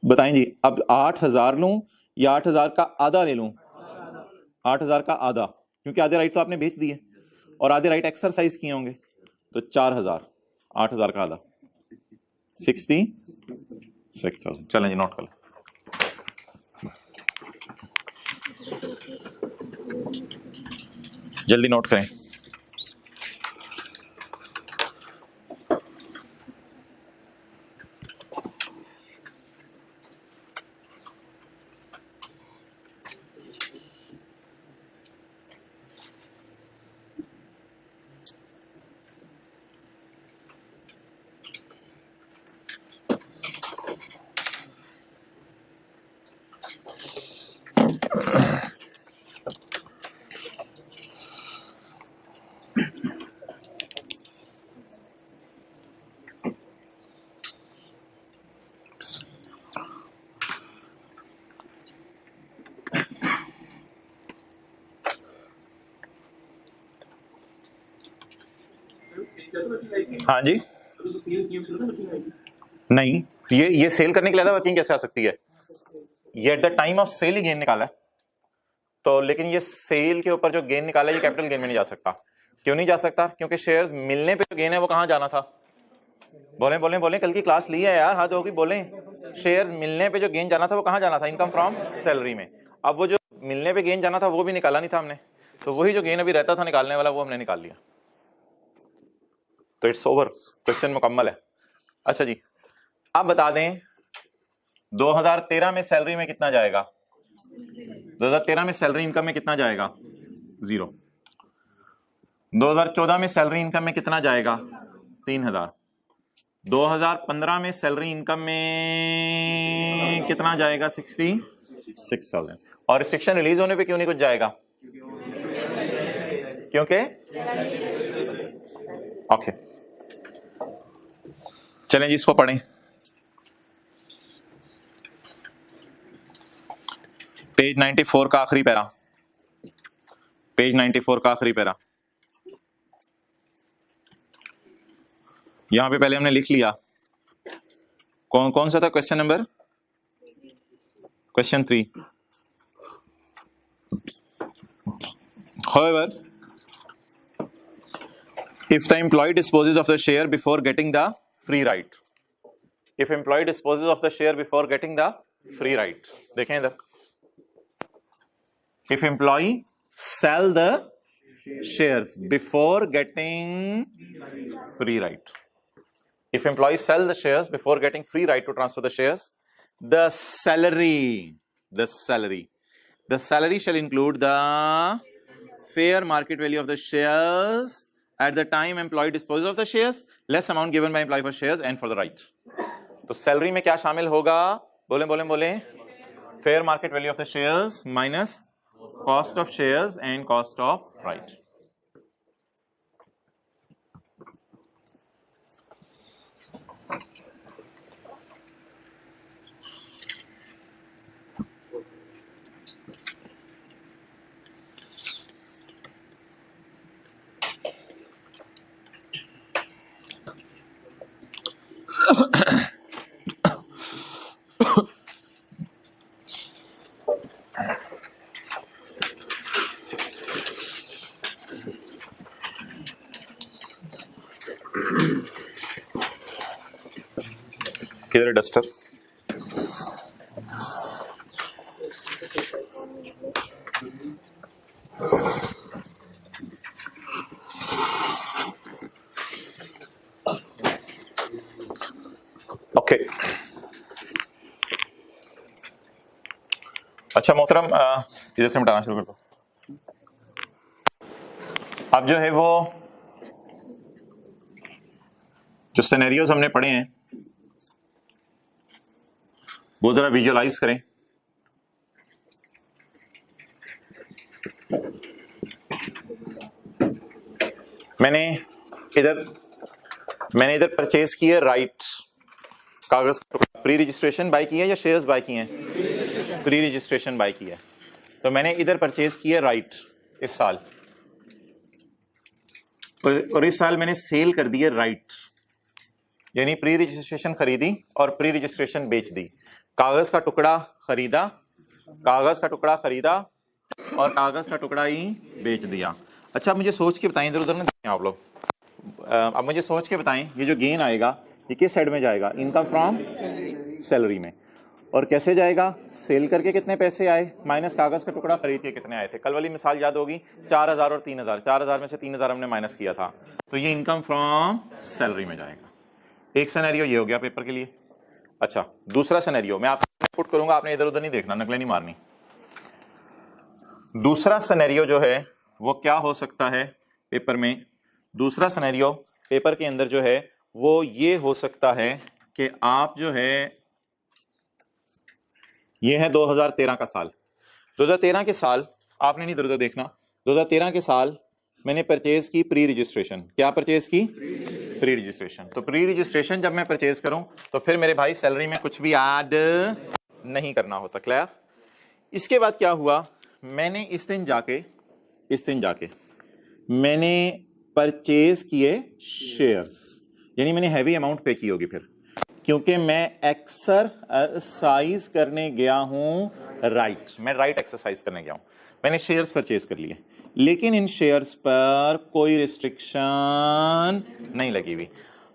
बताएं जी, अब 8,000 लूं या 8,000 का आधा ले लूं? 8,000 का आधा, क्योंकि आधे राइट तो आपने बेच दिए और आधे राइट एक्सरसाइज किए होंगे, तो 4,000, 8,000 का आधा 66,000। चलें जी, नोट कर लो। जल्दी नोट करें। हाँ जी, नहीं, ये सेल करने के लिए वर्किंग कैसे आ सकती है? ये at the time of sale ही गेन निकाला है, तो लेकिन ये सेल के ऊपर जो गेन निकाला है ये कैपिटल गेन में नहीं जा सकता। क्यों नहीं जा सकता? क्योंकि शेयर्स मिलने पे जो गेन है वो कहाँ जाना था? बोले बोले बोले, कल की क्लास ली है यार, हाथ होगी, बोले। शेयर्स मिलने पे जो गेन जाना था वो कहाँ जाना था? इनकम फ्रॉम सैलरी में। अब वो जो मिलने पे गेन जाना था वो भी निकाला नहीं था हमने, तो वही जो गेन अभी रहता था निकालने वाला वो हमने निकाल लिया। तो इट्स ओवर, क्वेश्चन मुकम्मल है। अच्छा जी, अब बता दें 2013 में सैलरी में कितना जाएगा? 2013 में सैलरी इनकम में कितना जाएगा? 0। 2014 में सैलरी इनकम में कितना जाएगा? 3000। 2015 में सैलरी इनकम में कितना जाएगा? 66,000। और रिस्ट्रिक्शन रिलीज होने पे क्यों नहीं कुछ जाएगा? क्योंकि ओके, चलें जी इसको पढ़ें। पेज 94 का आखिरी पैरा, पेज 94 का आखिरी पैरा। यहां पे पहले हमने लिख लिया कौन कौन सा था question number? Question 3। However, if the employee disposes of the share before getting the free right, if employee disposes of the share before getting the free right, देखें इधर, if employee sell the shares before getting free right, if employees sell the shares before getting free right to transfer the shares, the salary shall include the fair market value of the shares at the time employee disposes of the shares, less amount given by employee for shares and for the right. तो salary में क्या शामिल होगा? बोले बोले बोले, fair market value of the shares minus cost of shares and cost of right. किधर है डस्टर? ओके, अच्छा मोहतरम, इधर से मिटाना शुरू कर दो। अब जो है वो जो सिनेरियोज हमने पढ़े हैं वो जरा विजुअलाइज करें। मैंने इधर परचेज किए राइट, कागज प्री रजिस्ट्रेशन बाय की है या शेयर्स बाय किए हैं? प्री रजिस्ट्रेशन बाय किया है। तो मैंने इधर परचेज किए राइट इस साल, और इस साल मैंने सेल कर दिए राइट, यानी प्री रजिस्ट्रेशन खरीदी और प्री रजिस्ट्रेशन बेच दी। कागज का टुकड़ा खरीदा, कागज का टुकड़ा खरीदा और कागज का टुकड़ा ही बेच दिया। अच्छा, मुझे सोच के बताएं, इधर उधर ना देखें आप लोग, अब मुझे सोच के बताएं, ये जो गेन आएगा ये किस साइड में जाएगा? इनकम फ्रॉम सैलरी में। और कैसे जाएगा? सेल करके कितने पैसे आए माइनस कागज का टुकड़ा खरीद के कितने आए थे। कल वाली मिसाल याद होगी, 4000 और 3000, 4000 में से 3000 हमने माइनस किया था, तो ये इनकम फ्रॉम सैलरी में जाएगा। एक सिनेरियो ये हो गया पेपर के लिए। अच्छा, दूसरा सिनेरियो मैं आपको पुट करूंगा, आपने इधर उधर नहीं देखना, नकलें नहीं मारनी। दूसरा सिनेरियो जो है वो क्या हो सकता है पेपर में? दूसरा सिनेरियो पेपर के अंदर जो है वो ये हो सकता है कि आप जो है, ये है 2013 का साल। 2013 के साल आपने नहीं इधर उधर देखना, 2013 के साल मैंने परचेज की प्री रजिस्ट्रेशन। क्या परचेज की? Pre registration. तो प्री रजिस्ट्रेशन जब मैं परचेज करूं तो फिर मेरे भाई सैलरी में कुछ भी ऐड नहीं करना होता। क्लियर? इसके बाद क्या हुआ, मैंने इस दिन जाके मैंने परचेज किए शेयर्स, यानी मैंने हैवी अमाउंट पे की होगी फिर, क्योंकि मैं एक्सरसाइज करने गया हूं राइट, मैं राइट एक्सरसाइज करने गया हूं, मैंने शेयर्स परचेज कर लिए, लेकिन इन शेयर्स पर कोई रिस्ट्रिक्शन नहीं लगी हुई।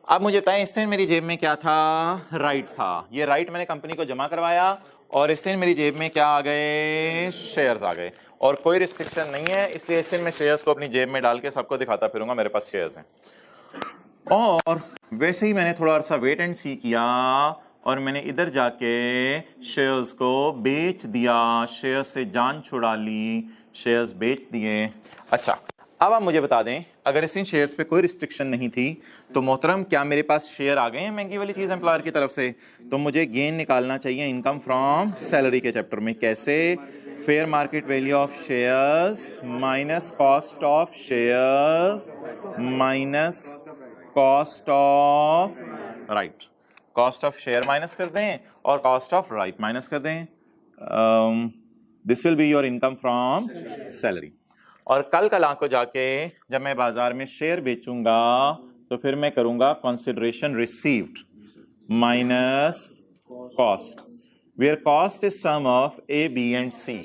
अब मुझे बताएं, इस दिन मेरी जेब में क्या था? राइट था। ये राइट मैंने कंपनी को जमा करवाया और इस दिन मेरी जेब में क्या आ गए? शेयर्स आ गए, और कोई रिस्ट्रिक्शन नहीं है, इसलिए इस दिन मैं शेयर्स को अपनी जेब में डाल के सबको दिखाता फिरूंगा मेरे पास शेयर्स हैं। और वैसे ही मैंने थोड़ा अरसा वेट एंड सी किया और मैंने इधर जाके शेयर्स को बेच दिया, शेयर्स से जान छुड़ा ली, शेयर्स बेच दिए। अच्छा, अब आप मुझे बता दें, अगर इस इन शेयर्स पे कोई रिस्ट्रिक्शन नहीं थी तो मोहतरम क्या मेरे पास शेयर आ गए हैं महंगी वाली चीज एम्प्लॉयर की तरफ से? तो मुझे गेन निकालना चाहिए इनकम फ्रॉम सैलरी के चैप्टर में। कैसे? Fair market value of shares minus cost of shares minus cost of right. Cost of share minus कर दें और कॉस्ट ऑफ राइट माइनस कर दें। This will be your income from salary. और कल कल को जाके जब मैं बाजार में शेयर बेचूंगा तो फिर मैं करूंगा consideration received minus cost, where cost is sum of A, B and C,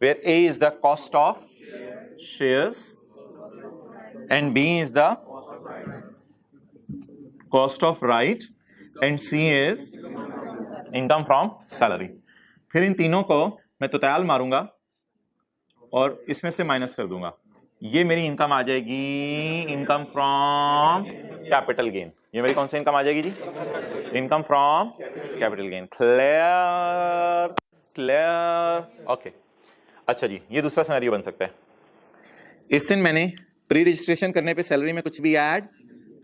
where A is the cost of shares and B is the cost of right and C is income from salary. फिर इन तीनों को मैं तोताल मारूंगा और इसमें से minus कर दूंगा, ये मेरी इनकम आ जाएगी इनकम फ्रॉम कैपिटल गेन। ये मेरी कौन सी इनकम आ जाएगी जी? Income from capital gain. Clear? Clear? Okay. अच्छा जी, ये दूसरा सिनेरियो बन सकता है। इस दिन मैंने प्री रजिस्ट्रेशन करने पे सैलरी में कुछ भी ऐड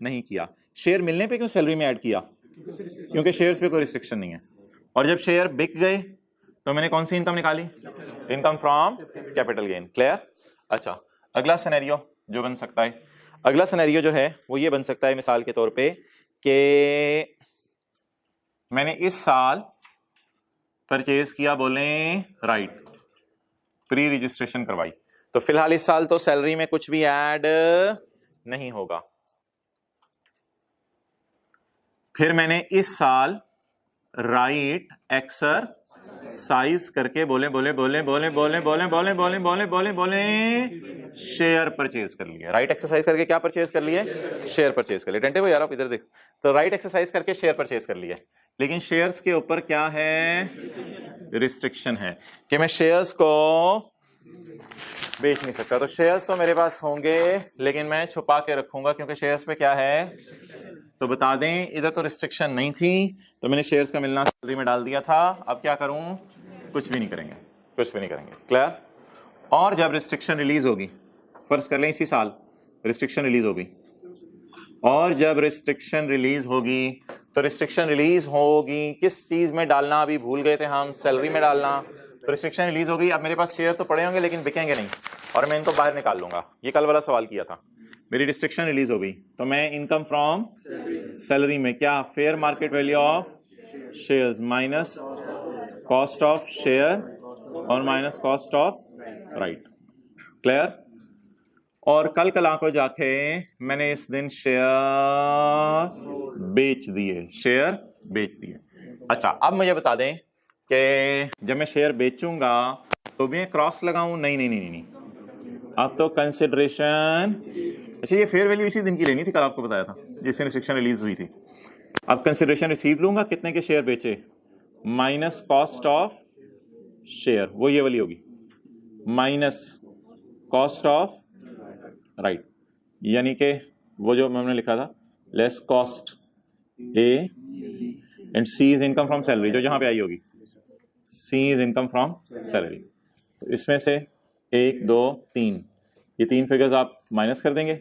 नहीं किया, शेयर मिलने पे क्यों सैलरी में ऐड किया? क्योंकि शेयर्स पे कोई रिस्ट्रिक्शन नहीं है। और जब शेयर बिक गए तो मैंने कौन सी इनकम निकाली? Income from capital gain. Clear? अच्छा, अगला सिनेरियो जो बन सकता है, अगला सिनेरियो जो है वो ये बन सकता है मिसाल के तौर पे कि मैंने इस साल परचेज किया, बोले राइट, प्री रजिस्ट्रेशन करवाई, तो फिलहाल इस साल तो सैलरी में कुछ भी ऐड नहीं होगा। फिर मैंने इस साल राइट एक्सरसाइज करके बोले बोले बोले बोले बोले बोले बोले बोले बोले बोले बोले शेयर परचेज कर लिया। राइट एक्सरसाइज करके क्या परचेज कर लिए? शेयर परचेज कर लिए। टेंटे को यार आप इधर देख, तो राइट एक्सरसाइज करके शेयर परचेज कर लिए, लेकिन शेयर्स के ऊपर क्या है? रिस्ट्रिक्शन है कि मैं शेयर्स को बेच नहीं सकता। तो शेयर्स तो मेरे पास होंगे लेकिन मैं छुपा के रखूंगा, क्योंकि शेयर्स पे क्या है? तो बता दें, इधर तो रिस्ट्रिक्शन नहीं थी तो मैंने शेयर्स का मिलना सैलरी में डाल दिया था। अब क्या करूं? कुछ भी नहीं करेंगे, कुछ भी नहीं करेंगे। क्लियर? और जब रिस्ट्रिक्शन रिलीज होगी, फर्ज कर लें इसी साल रिस्ट्रिक्शन रिलीज होगी, और जब रिस्ट्रिक्शन रिलीज होगी तो रिस्ट्रिक्शन रिलीज होगी किस चीज में डालना अभी भूल गए थे हम? सैलरी में डालना। तो रिस्ट्रिक्शन रिलीज होगी, अब मेरे पास शेयर तो पड़े होंगे लेकिन बिकेंगे नहीं, और मैं इनको बाहर निकाल लूंगा। ये कल वाला सवाल किया था। मेरी रिस्ट्रिक्शन रिलीज हो गई तो मैं इनकम फ्रॉम सैलरी में क्या? Fair market value of shares minus cost of share और minus cost of right. Clear? और कल कल को जाके मैंने इस दिन शेयर बेच दिए, शेयर बेच दिए। अच्छा, अब मुझे बता दें कि जब मैं शेयर बेचूंगा तो मैं क्रॉस लगाऊं? नहीं नहीं नहीं नहीं, अब तो कंसिडरेशन। अच्छा, ये फेयर वैल्यू इसी दिन की लेनी थी, कल आपको बताया था जिस दिन रिस्ट्रिक्शन रिलीज हुई थी। अब कंसिडरेशन रिसीव लूंगा, कितने के शेयर बेचे, माइनस कॉस्ट ऑफ शेयर, वो ये वाली होगी, माइनस कॉस्ट ऑफ राइट, यानी कि वो जो हमने लिखा था less cost A and C is income from salary, जो जहां पे आई होगी C is income from salary. तो इसमें से 1 2 3 ये 3 फिगर्स आप माइनस कर देंगे,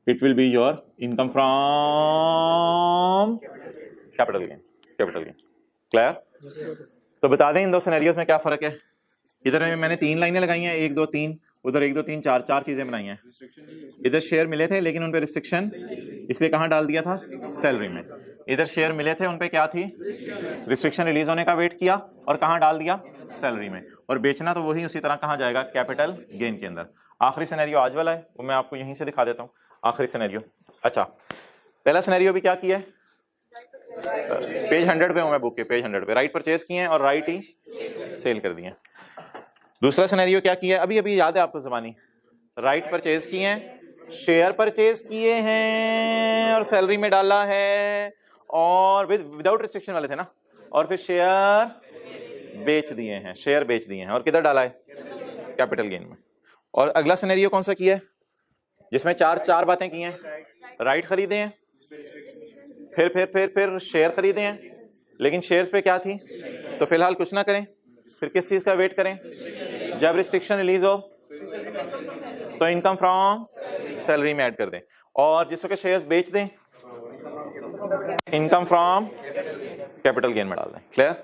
it will be your income from capital gain. Capital gain clear? तो बता दें इन दो सिनेरियोस में क्या फर्क है। इधर में मैंने 3 लाइनें लगाई हैं, 1 2 3, उधर 1 2 3 4 4 चीजें बनाई हैं। इधर शेयर मिले थे लेकिन उन पे रिस्ट्रिक्शन, इसलिए कहां डाल दिया था, सैलरी में। इधर शेयर मिले थे, उन पे क्या थी, रिस्ट्रिक्शन रिलीज होने का वेट किया और कहां डाल दिया, सैलरी में। और बेचना तो वही उसी तरह कहां जाएगा, कैपिटल गेन के अंदर। आखिरी सिनेरियो आज वाला है, वो मैं आपको यहीं से दिखा देता हूं। आखिरी सिनेरियो, अच्छा पहला सिनेरियो भी क्या किया है, पेज 100 पे हूं मैं बुक के, पेज 100 पे राइट परचेज किए हैं और राइट ही सेल कर दिए। दूसरा सिनेरियो क्या किया है, अभी अभी याद है आपको जबानी, राइट परचेज किए हैं, शेयर परचेज किए हैं और सैलरी में डाला है, और विदाउट रिस्ट्रिक्शन वाले थे ना, और फिर शेयर बेच दिए हैं, शेयर बेच दिए हैं और किधर डाला है, कैपिटल गेन में। और अगला सिनेरियो कौन सा किया है, जिसमें चार बातें की हैं, राइट खरीदे हैं, फिर शेयर खरीदे हैं, लेकिन शेयर्स पे क्या थी, तो फिलहाल कुछ ना करें, फिर किस चीज का वेट करें, जब रिस्ट्रिक्शन रिलीज हो तो इनकम फ्रॉम सैलरी में ऐड कर दें, और जिस वक्त शेयर्स बेच दें इनकम फ्रॉम कैपिटल गेन में डाल दें। क्लियर?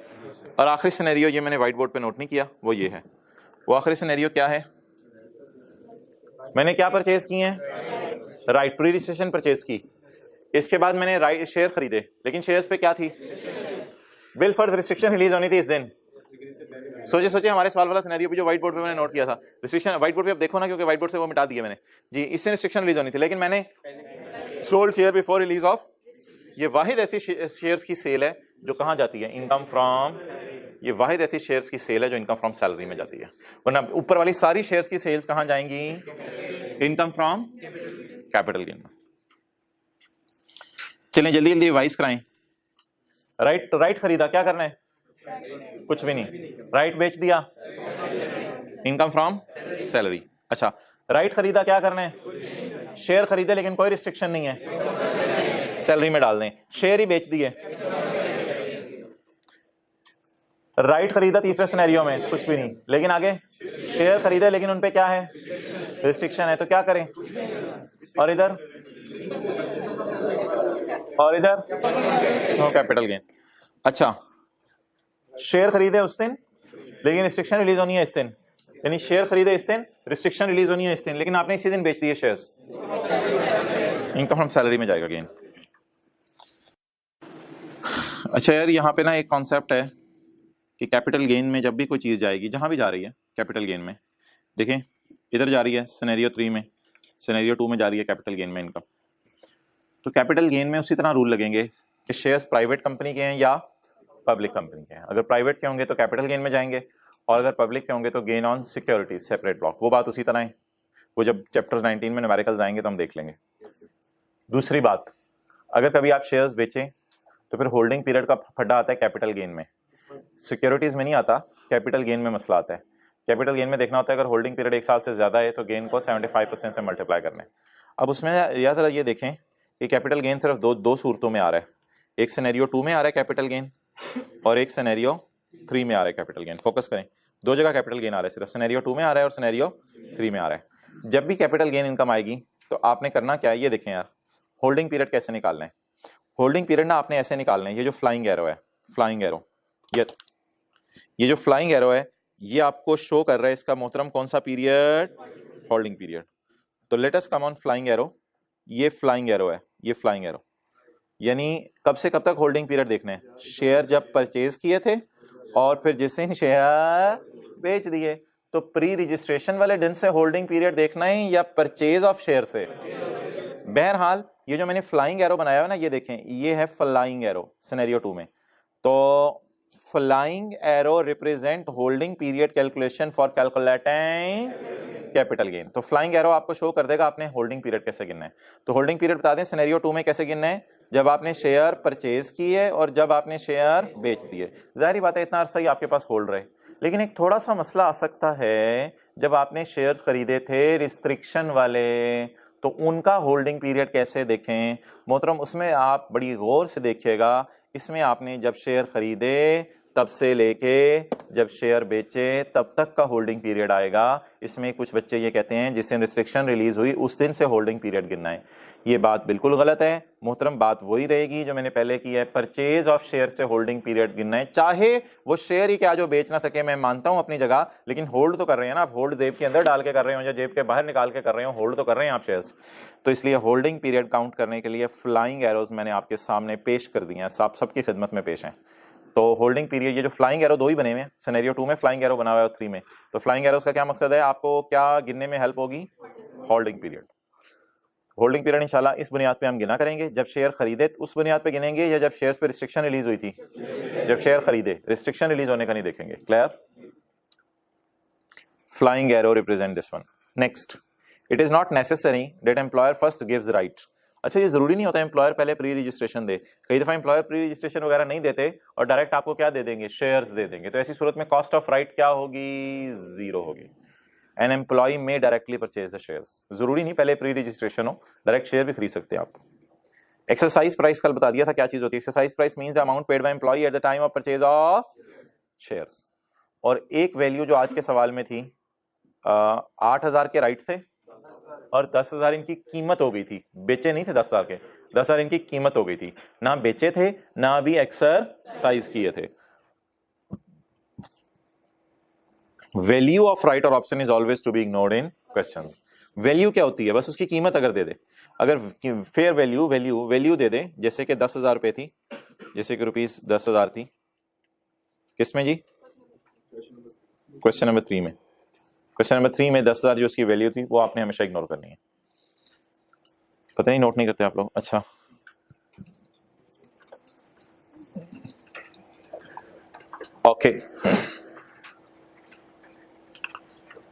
और आखिरी सिनेरियो, ये मैंने व्हाइट बोर्ड पे नोट नहीं किया, वो ये है। वो आखिरी सिनेरियो क्या है, मैंने क्या परचेज किए हैं, राइट, प्री रजिस्ट्रेशन परचेज की, इसके बाद मैंने राइट शेयर खरीदे, लेकिन शेयर्स पे क्या थी, बिल फॉर रिस्ट्रिक्शन रिलीज होनी थी इस दिन। सोचे हमारे सवाल वाला सिनेरियो भी जो व्हाइट बोर्ड पे मैंने नोट किया था, रिस्ट्रिक्शन व्हाइट बोर्ड पे आप देखो ना, क्योंकि व्हाइट बोर्ड से वो मिटा दिया मैंने जी, इससे रिस्ट्रिक्शन रिलीज होनी थी, लेकिन मैंने sold share before release of, ये वाहिद ऐसी शेयर्स की सेल है जो कहां जाती है, इनकम फ्रॉम, ये वाहिद ऐसी शेयर्स की सेल है जो इनकम फ्रॉम सैलरी में जाती है, वरना ऊपर वाली सारी शेयर्स की सेल्स कहां जाएंगी, इनकम फ्रॉम कैपिटल गेन में। चलें जल्दी जल्दी रिवाइज कराएं। राइट खरीदा, क्या करना है, कुछ भी नहीं, राइट बेच दिया, इनकम फ्रॉम सैलरी। अच्छा राइट खरीदा, क्या करना है, शेयर खरीदे लेकिन कोई रिस्ट्रिक्शन नहीं है, सैलरी में डाल दें, शेयर ही बेच दिए। राइट खरीदा तीसरे सिनेरियो में, कुछ भी नहीं, लेकिन आगे शेयर खरीदे लेकिन उनपे क्या है, रिस्ट्रिक्शन है, तो क्या करें, और इधर नो कैपिटल गेन। अच्छा शेयर खरीदे उस दिन लेकिन रिस्ट्रिक्शन रिलीज होनी है इस दिन, यानी शेयर खरीदे इस दिन, रिस्ट्रिक्शन रिलीज होनी है इस दिन, लेकिन आपने इसी दिन बेच दिए शेयर्स, इनकम फ्रॉम सैलरी में जाएगा गेन। अच्छा यार यहाँ पे ना एक कॉन्सेप्ट है कि कैपिटल गेन में जब भी कोई चीज़ जाएगी, जहाँ भी जा रही है कैपिटल गेन में, देखें इधर जा रही है सिनेरियो 3 में, सिनेरियो 2 में जा रही है कैपिटल गेन में इनकम, तो कैपिटल गेन में उसी तरह रूल लगेंगे कि शेयर्स प्राइवेट कंपनी के हैं या पब्लिक कंपनी के हैं। अगर प्राइवेट के होंगे तो कैपिटल गेन में जाएंगे, और अगर पब्लिक के होंगे तो gain on securities separate block, वो बात उसी तरह है, वो जब चैप्टर 19 में न्यूमेरिकल्स आएंगे तो हम देख लेंगे। दूसरी बात, अगर कभी आप शेयर्स बेचें तो फिर होल्डिंग पीरियड का फड्डा आता है कैपिटल गेन में, सिक्योरिटीज में नहीं आता, कैपिटल गेन में मसला आता है। कैपिटल गेन में देखना होता है अगर होल्डिंग पीरियड 1 साल से ज्यादा है तो गेन को 75% से मल्टीप्लाई करना है। अब उसमें या जरा ये देखें कि कैपिटल गेन सिर्फ दो सूरतों में आ रहा है, एक सिनेरियो 2 में आ रहा है कैपिटल गेन, और एक सिनेरियो 3 में आ रहा है कैपिटल गेन। फोकस करें, दो जगह कैपिटल गेन आ रहा है, सिर्फ सिनेरियो 2 में आ रहा है और सिनेरियो 3 में आ रहा है। जब भी कैपिटल गेन इनकम आएगी तो आपने करना क्या है, ये देखें यार, होल्डिंग पीरियड कैसे निकालना है। होल्डिंग पीरियड ना आपने ऐसे निकालना है, ये जो फ्लाइंग एरो है, फ्लाइंग एरो, ये जो फ्लाइंग एरो है ये आपको शो कर रहा है इसका मोहतरम कौन सा पीरियड, होल्डिंग पीरियड। तो let us come on flying arrow, ये फ्लाइंग एरो है, ये फ्लाइंग एरो, यानी कब से कब तक होल्डिंग पीरियड देखना है, शेयर जब परचेज किए थे और फिर जिस दिन शेयर बेच दिए, तो प्री रजिस्ट्रेशन वाले दिन से होल्डिंग पीरियड देखना है या परचेज ऑफ शेयर से। बहरहाल ये जो मैंने फ्लाइंग एरो बनाया है ना, ये देखें ये है फ्लाइंग एरो सिनेरियो 2 में, तो flying arrow represent holding period calculation for calculating capital gain. तो फ्लाइंग एरो आपको शो कर देगा आपने होल्डिंग पीरियड कैसे गिनना है। तो होल्डिंग पीरियड बता दें सिनेरियो 2 में कैसे गिनना है, जब आपने शेयर परचेज किए और जब आपने शेयर बेच दिए। जाहिर बात है इतना अरसा ही आपके पास होल्ड रहे, लेकिन एक थोड़ा सा मसला आ सकता है, जब आपने शेयर्स खरीदे थे रिस्ट्रिक्शन वाले, तो उनका होल्डिंग पीरियड कैसे देखें मोहतरम, उसमें आप बड़ी गौर से देखिएगा। इसमें आपने जब शेयर खरीदे तब से लेके जब शेयर बेचे तब तक का होल्डिंग पीरियड आएगा। इसमें कुछ बच्चे ये कहते हैं जिस दिन रिस्ट्रिक्शन रिलीज हुई उस दिन से होल्डिंग पीरियड गिनना है। ये बात बिल्कुल गलत है मोहतरम, बात वही रहेगी जो मैंने पहले की है, परचेज ऑफ शेयर से होल्डिंग पीरियड गिनना है। चाहे वो शेयर ही क्या जो बेच ना सके, मैं मानता हूं अपनी जगह, लेकिन होल्ड तो कर रहे हैं ना आप, होल्ड जेब के अंदर डाल के कर रहे हो या जेब के बाहर निकाल के कर रहे हो, होल्ड तो कर रहे हैं आप शेयर्स। तो इसलिए होल्डिंग पीरियड काउंट करने के लिए फ्लाइंग एरोज मैंने आपके सामने पेश कर दिए हैं, आप सबकी खिदमत में पेश हैं। तो होल्डिंग पीरियड, ये जो फ्लाइंग एरो दो ही बने हुए हैं, सिनेरियो 2 में फ्लाइंग एरो बना हुआ है और 3 में, तो फ्लाइंग एरोस का क्या मकसद है, आपको क्या गिनने में हेल्प होगी, होल्डिंग पीरियड। होल्डिंग पीरियड इंशाल्लाह इस बुनियाद पे हम गिना करेंगे, जब शेयर खरीदे उस बुनियाद पे गिनेंगे या जब शेयर्स पे रिस्ट्रिक्शन रिलीज हुई थी, जब शेयर खरीदे, रिस्ट्रिक्शन रिलीज होने का नहीं देखेंगे। Clear? Flying arrow represent this one. Next, it is not necessary that employer first gives right. अच्छा, ये जरूरी नहीं होता एम्प्लॉयर पहले प्री रजिस्ट्रेशन दे, कई दफा एम्प्लॉयर प्री रजिस्ट्रेशन वगैरह नहीं देते और डायरेक्ट आपको क्या दे देंगे, शेयर्स दे देंगे। तो ऐसी सूरत में कॉस्ट ऑफ राइट क्या होगी, 0 होगी। एन एम्प्लॉय में डायरेक्टली परचेज द शेयर्स, जरूरी नहीं पहले प्री रजिस्ट्रेशन हो, डायरेक्ट शेयर भी खरीद सकते हैं आप। एक्सरसाइज प्राइस कल बता दिया था क्या चीज होती है, exercise price means the amount paid by employ at the time of purchase of shares. और एक वैल्यू जो आज के सवाल में थी, 8,000 के राइट थे और 10,000 इनकी कीमत हो गई थी, बेचे नहीं थे 10,000 के, 10,000 इनकी कीमत हो गई थी, ना बेचे थे ना भी एक्सरसाइज किए थे। वैल्यू ऑफ राइट और option is always to be ignored in questions. Value क्या होती है, बस उसकी कीमत अगर दे दे, अगर फेयर वैल्यू वैल्यू दे दे, जैसे कि 10,000 रुपए थी, जैसे कि रुपीस 10,000 थी, किसमें जी, क्वेश्चन नंबर 3 में, क्वेश्चन नंबर 3 में 10,000 जो उसकी वैल्यू थी वो आपने हमेशा इग्नोर करनी है। पता नहीं नोट नहीं करते आप लोग, अच्छा ओके।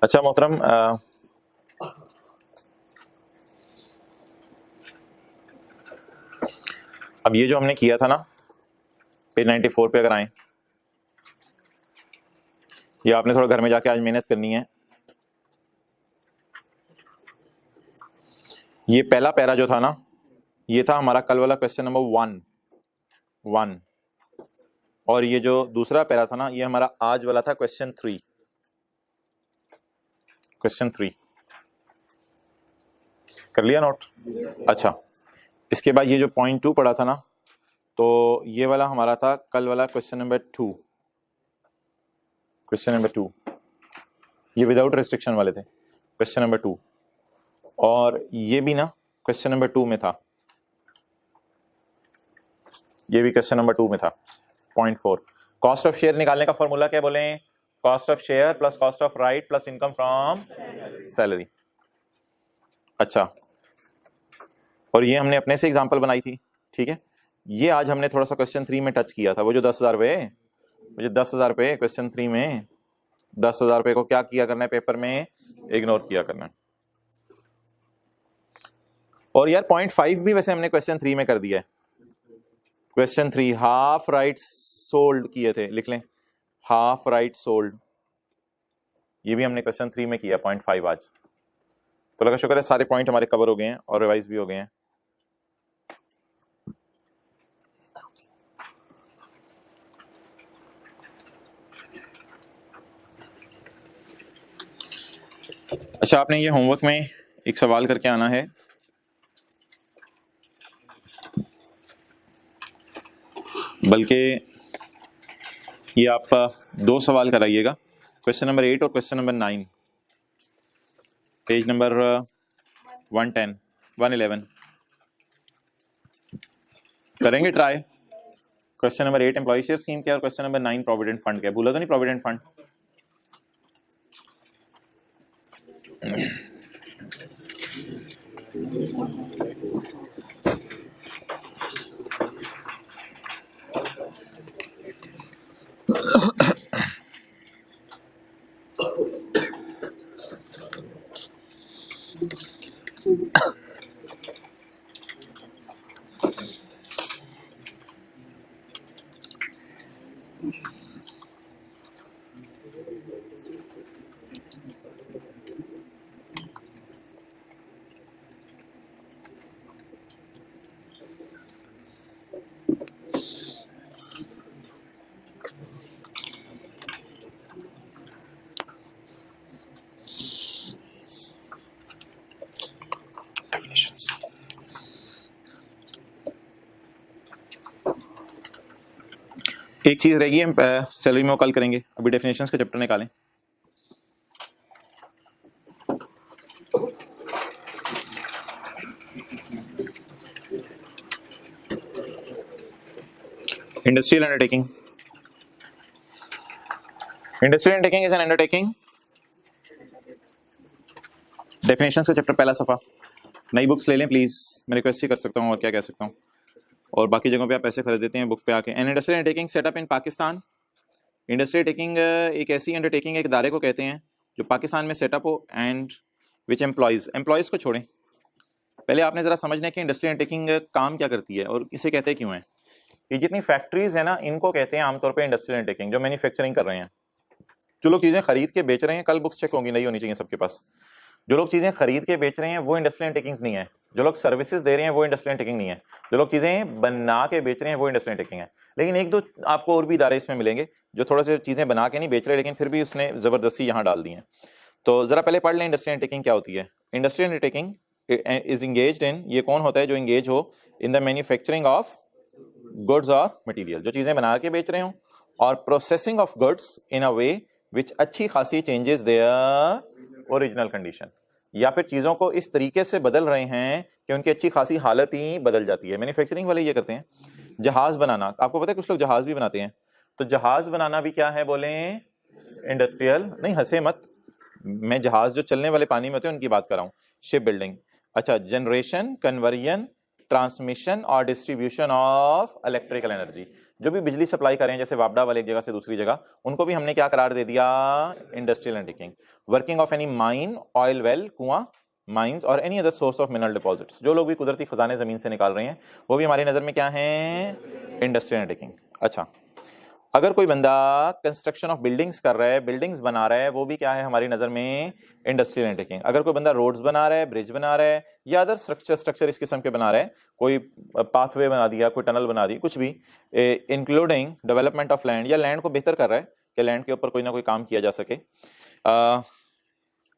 अच्छा मोहतरम, अब ये जो हमने किया था ना, पेज 94 पे अगर आए, ये आपने थोड़ा घर में जाके आज मेहनत करनी है। ये पहला पैरा जो था ना, ये था हमारा कल वाला क्वेश्चन नंबर 1 और ये जो दूसरा पैरा था ना, ये हमारा आज वाला था क्वेश्चन 3। कर लिया नोट? अच्छा, इसके बाद ये जो पॉइंट 2 पढ़ा था ना, तो ये वाला हमारा था कल वाला क्वेश्चन नंबर 2, ये विदाउट रिस्ट्रिक्शन वाले थे, क्वेश्चन नंबर 2, और ये भी ना क्वेश्चन नंबर 2 में था, ये भी क्वेश्चन नंबर 2 में था। पॉइंट 4, कॉस्ट ऑफ शेयर निकालने का फॉर्मूला क्या बोले, cost of share plus cost of right plus income from salary. अच्छा, और ये हमने अपने से एग्जांपल बनाई थी, ठीक है। ये आज हमने थोड़ा सा क्वेश्चन 3 में टच किया था, वो जो 10,000 रुपए, मुझे 10,000 रुपए क्वेश्चन 3 में, 10,000 रुपए को क्या किया करना है पेपर में, इग्नोर किया करना है। और यार पॉइंट 5 भी वैसे हमने क्वेश्चन 3 में कर दिया है। क्वेश्चन 3 हाफ राइट सोल्ड किए थे, लिख लें हाफ राइट सोल्ड, ये भी हमने क्वेश्चन 3 में किया, पॉइंट 5 आज। तो लगा शुक्र है सारे पॉइंट हमारे कवर हो गए हैं और रिवाइज भी हो गए हैं। अच्छा, आपने ये होमवर्क में एक सवाल करके आना है, बल्कि ये आप 2 सवाल कराइएगा, क्वेश्चन नंबर 8 और क्वेश्चन नंबर 9, पेज नंबर 111 करेंगे try. Question number 8 employ share scheme क्या और क्वेश्चन नंबर 9 प्रोविडेंट फंड क्या, भूला तो नहीं प्रोविडेंट फंड। डेफिनेशंस। एक चीज रहेगी, हम सैलरी में कल करेंगे, अभी डेफिनेशंस का चैप्टर निकालें। Industrial undertaking. Industrial undertaking is an undertaking. Definitions का चैप्टर पहला सफा। नई बुक्स ले लें प्लीज, मैं रिक्वेस्ट ही कर सकता हूँ और क्या कह सकता हूँ। और बाकी जगहों पे आप पैसे खरीद देते हैं बुक पे आके। An industrial undertaking setup in Pakistan. Industrial taking एक ऐसी अंडरटेकिंग एक इदारे को कहते हैं जो पाकिस्तान में सेटअप हो एंड विच एम्प्लॉयज़ को छोड़ें। पहले आपने ज़रा समझना है कि इंडस्ट्रियल अंडरटेकिंग काम क्या करती है और इसे कहते क्यों हैं। ये जितनी फैक्ट्रीज है ना, इनको कहते हैं आमतौर पर इंडस्ट्रियल अंडरटेकिंग, जो मैन्युफैक्चरिंग कर रहे हैं, जो लोग चीज़ें खरीद के बेच रहे हैं। कल बुक्स चेक होंगी, नहीं होनी चाहिए सबके पास। जो लोग चीज़ें खरीद के बेच रहे हैं वो इंडस्ट्रियल अंडरटेकिंग्स नहीं है। जो लोग सर्विसेज दे रहे हैं वो इंडस्ट्रियल अंडरटेकिंग नहीं है। जो लोग चीज़ें बना के बेच रहे हैं वो इंडस्ट्रियल अंडरटेकिंग है। लेकिन एक दो आपको और भी इदारे इसमें मिलेंगे जो थोड़ा से चीज़ें बना के नहीं बेच रहे, लेकिन फिर भी उसने ज़बरदस्ती यहाँ डाल दी है। तो ज़रा पहले पढ़ लें इंडस्ट्रियल अंडरटेकिंग क्या होती है। इंडस्ट्रियल अंडरटेकिंग इज इंगेज्ड इन, ये कौन होता है जो इंगेज हो in the manufacturing of goods और मटीरियल, जो चीज़ें बना के बेच रहे हो, और प्रोसेसिंग ऑफ गुड्स इन अ वे विच अच्छी खासी चेंजेस देयर ओरिजिनल कंडीशन, या फिर चीज़ों को इस तरीके से बदल रहे हैं कि उनकी अच्छी खासी हालत ही बदल जाती है। मैन्युफैक्चरिंग वाले ये करते हैं। जहाज बनाना, आपको पता है कुछ लोग जहाज भी बनाते हैं, तो जहाज बनाना भी क्या है बोले, इंडस्ट्रियल। नहीं हंसे मत, मैं जहाज जो चलने वाले पानी में होते हैं उनकी बात कर रहा हूँ। शिप बिल्डिंग, अच्छा, जनरेशन, कन्वर्जन, ट्रांसमिशन और डिस्ट्रीब्यूशन ऑफ इलेक्ट्रिकल एनर्जी, जो भी बिजली सप्लाई करें जैसे वापडा वाले एक जगह से दूसरी जगह, उनको भी हमने क्या करार दे दिया, industrial undertaking. Working of any mine, oil well, कुआं, माइंस और any other source of mineral deposits, जो लोग भी कुदरती खजाने जमीन से निकाल रहे हैं वो भी हमारी नजर में क्या है, इंडस्ट्रियल अंडरटेकिंग। अच्छा, अगर कोई बंदा कंस्ट्रक्शन ऑफ बिल्डिंग्स कर रहा है, बिल्डिंग्स बना रहा है, वो भी क्या है हमारी नजर में, इंडस्ट्रियल अंडरटेकिंग। अगर कोई बंदा रोड्स बना रहा है, ब्रिज बना रहा है, या अदर स्ट्रक्चर इस किस्म के बना रहा है, कोई पाथवे बना दिया, कोई टनल बना दी, कुछ भी, इंक्लूडिंग डेवलपमेंट ऑफ लैंड, या लैंड को बेहतर कर रहा है कि लैंड के ऊपर कोई ना कोई काम किया जा सके।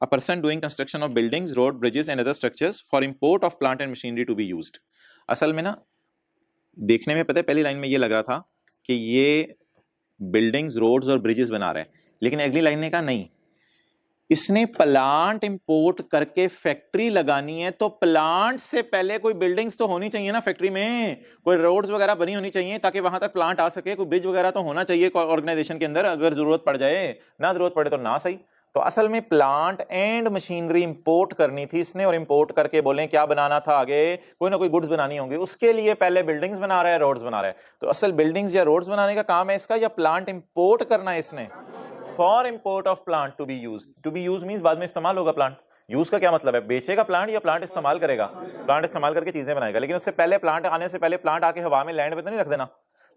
A person doing construction of buildings, road, bridges and other structures for import of plant and machinery to be used। असल में ना देखने में पता है पहली लाइन में ये लग रहा था कि ये बिल्डिंग्स, रोड्स और ब्रिजेस बना रहा है, लेकिन अगली लाइन ने कहा नहीं, इसने प्लांट इंपोर्ट करके फैक्ट्री लगानी है, तो प्लांट से पहले कोई बिल्डिंग्स तो होनी चाहिए ना फैक्ट्री में, कोई रोड्स वगैरह बनी होनी चाहिए ताकि वहां तक प्लांट आ सके, कोई ब्रिज वगैरह तो होना चाहिए ऑर्गेनाइजेशन के अंदर, अगर जरूरत पड़ जाए, ना जरूरत पड़े तो ना सही। तो असल में प्लांट एंड मशीनरी इंपोर्ट करनी थी इसने, और इंपोर्ट करके बोले क्या बनाना था, आगे कोई ना कोई गुड्स बनानी होंगी, उसके लिए पहले बिल्डिंग्स बना रहा है, रोड्स बना रहा है। तो असल बिल्डिंग्स या रोड्स बनाने का काम है इसका, या प्लांट इंपोर्ट करना है इसने, for import of plant to be use. To be use means बाद में इस्तेमाल होगा प्लांट। यूज का क्या मतलब है, बेचेगा प्लांट या प्लांट इस्तेमाल करेगा, प्लांट इस्तेमाल करके चीजें बनाएगा। लेकिन उससे पहले, प्लांट आने से पहले, प्लांट आके हवा में लैंड पे तो नहीं रख देना।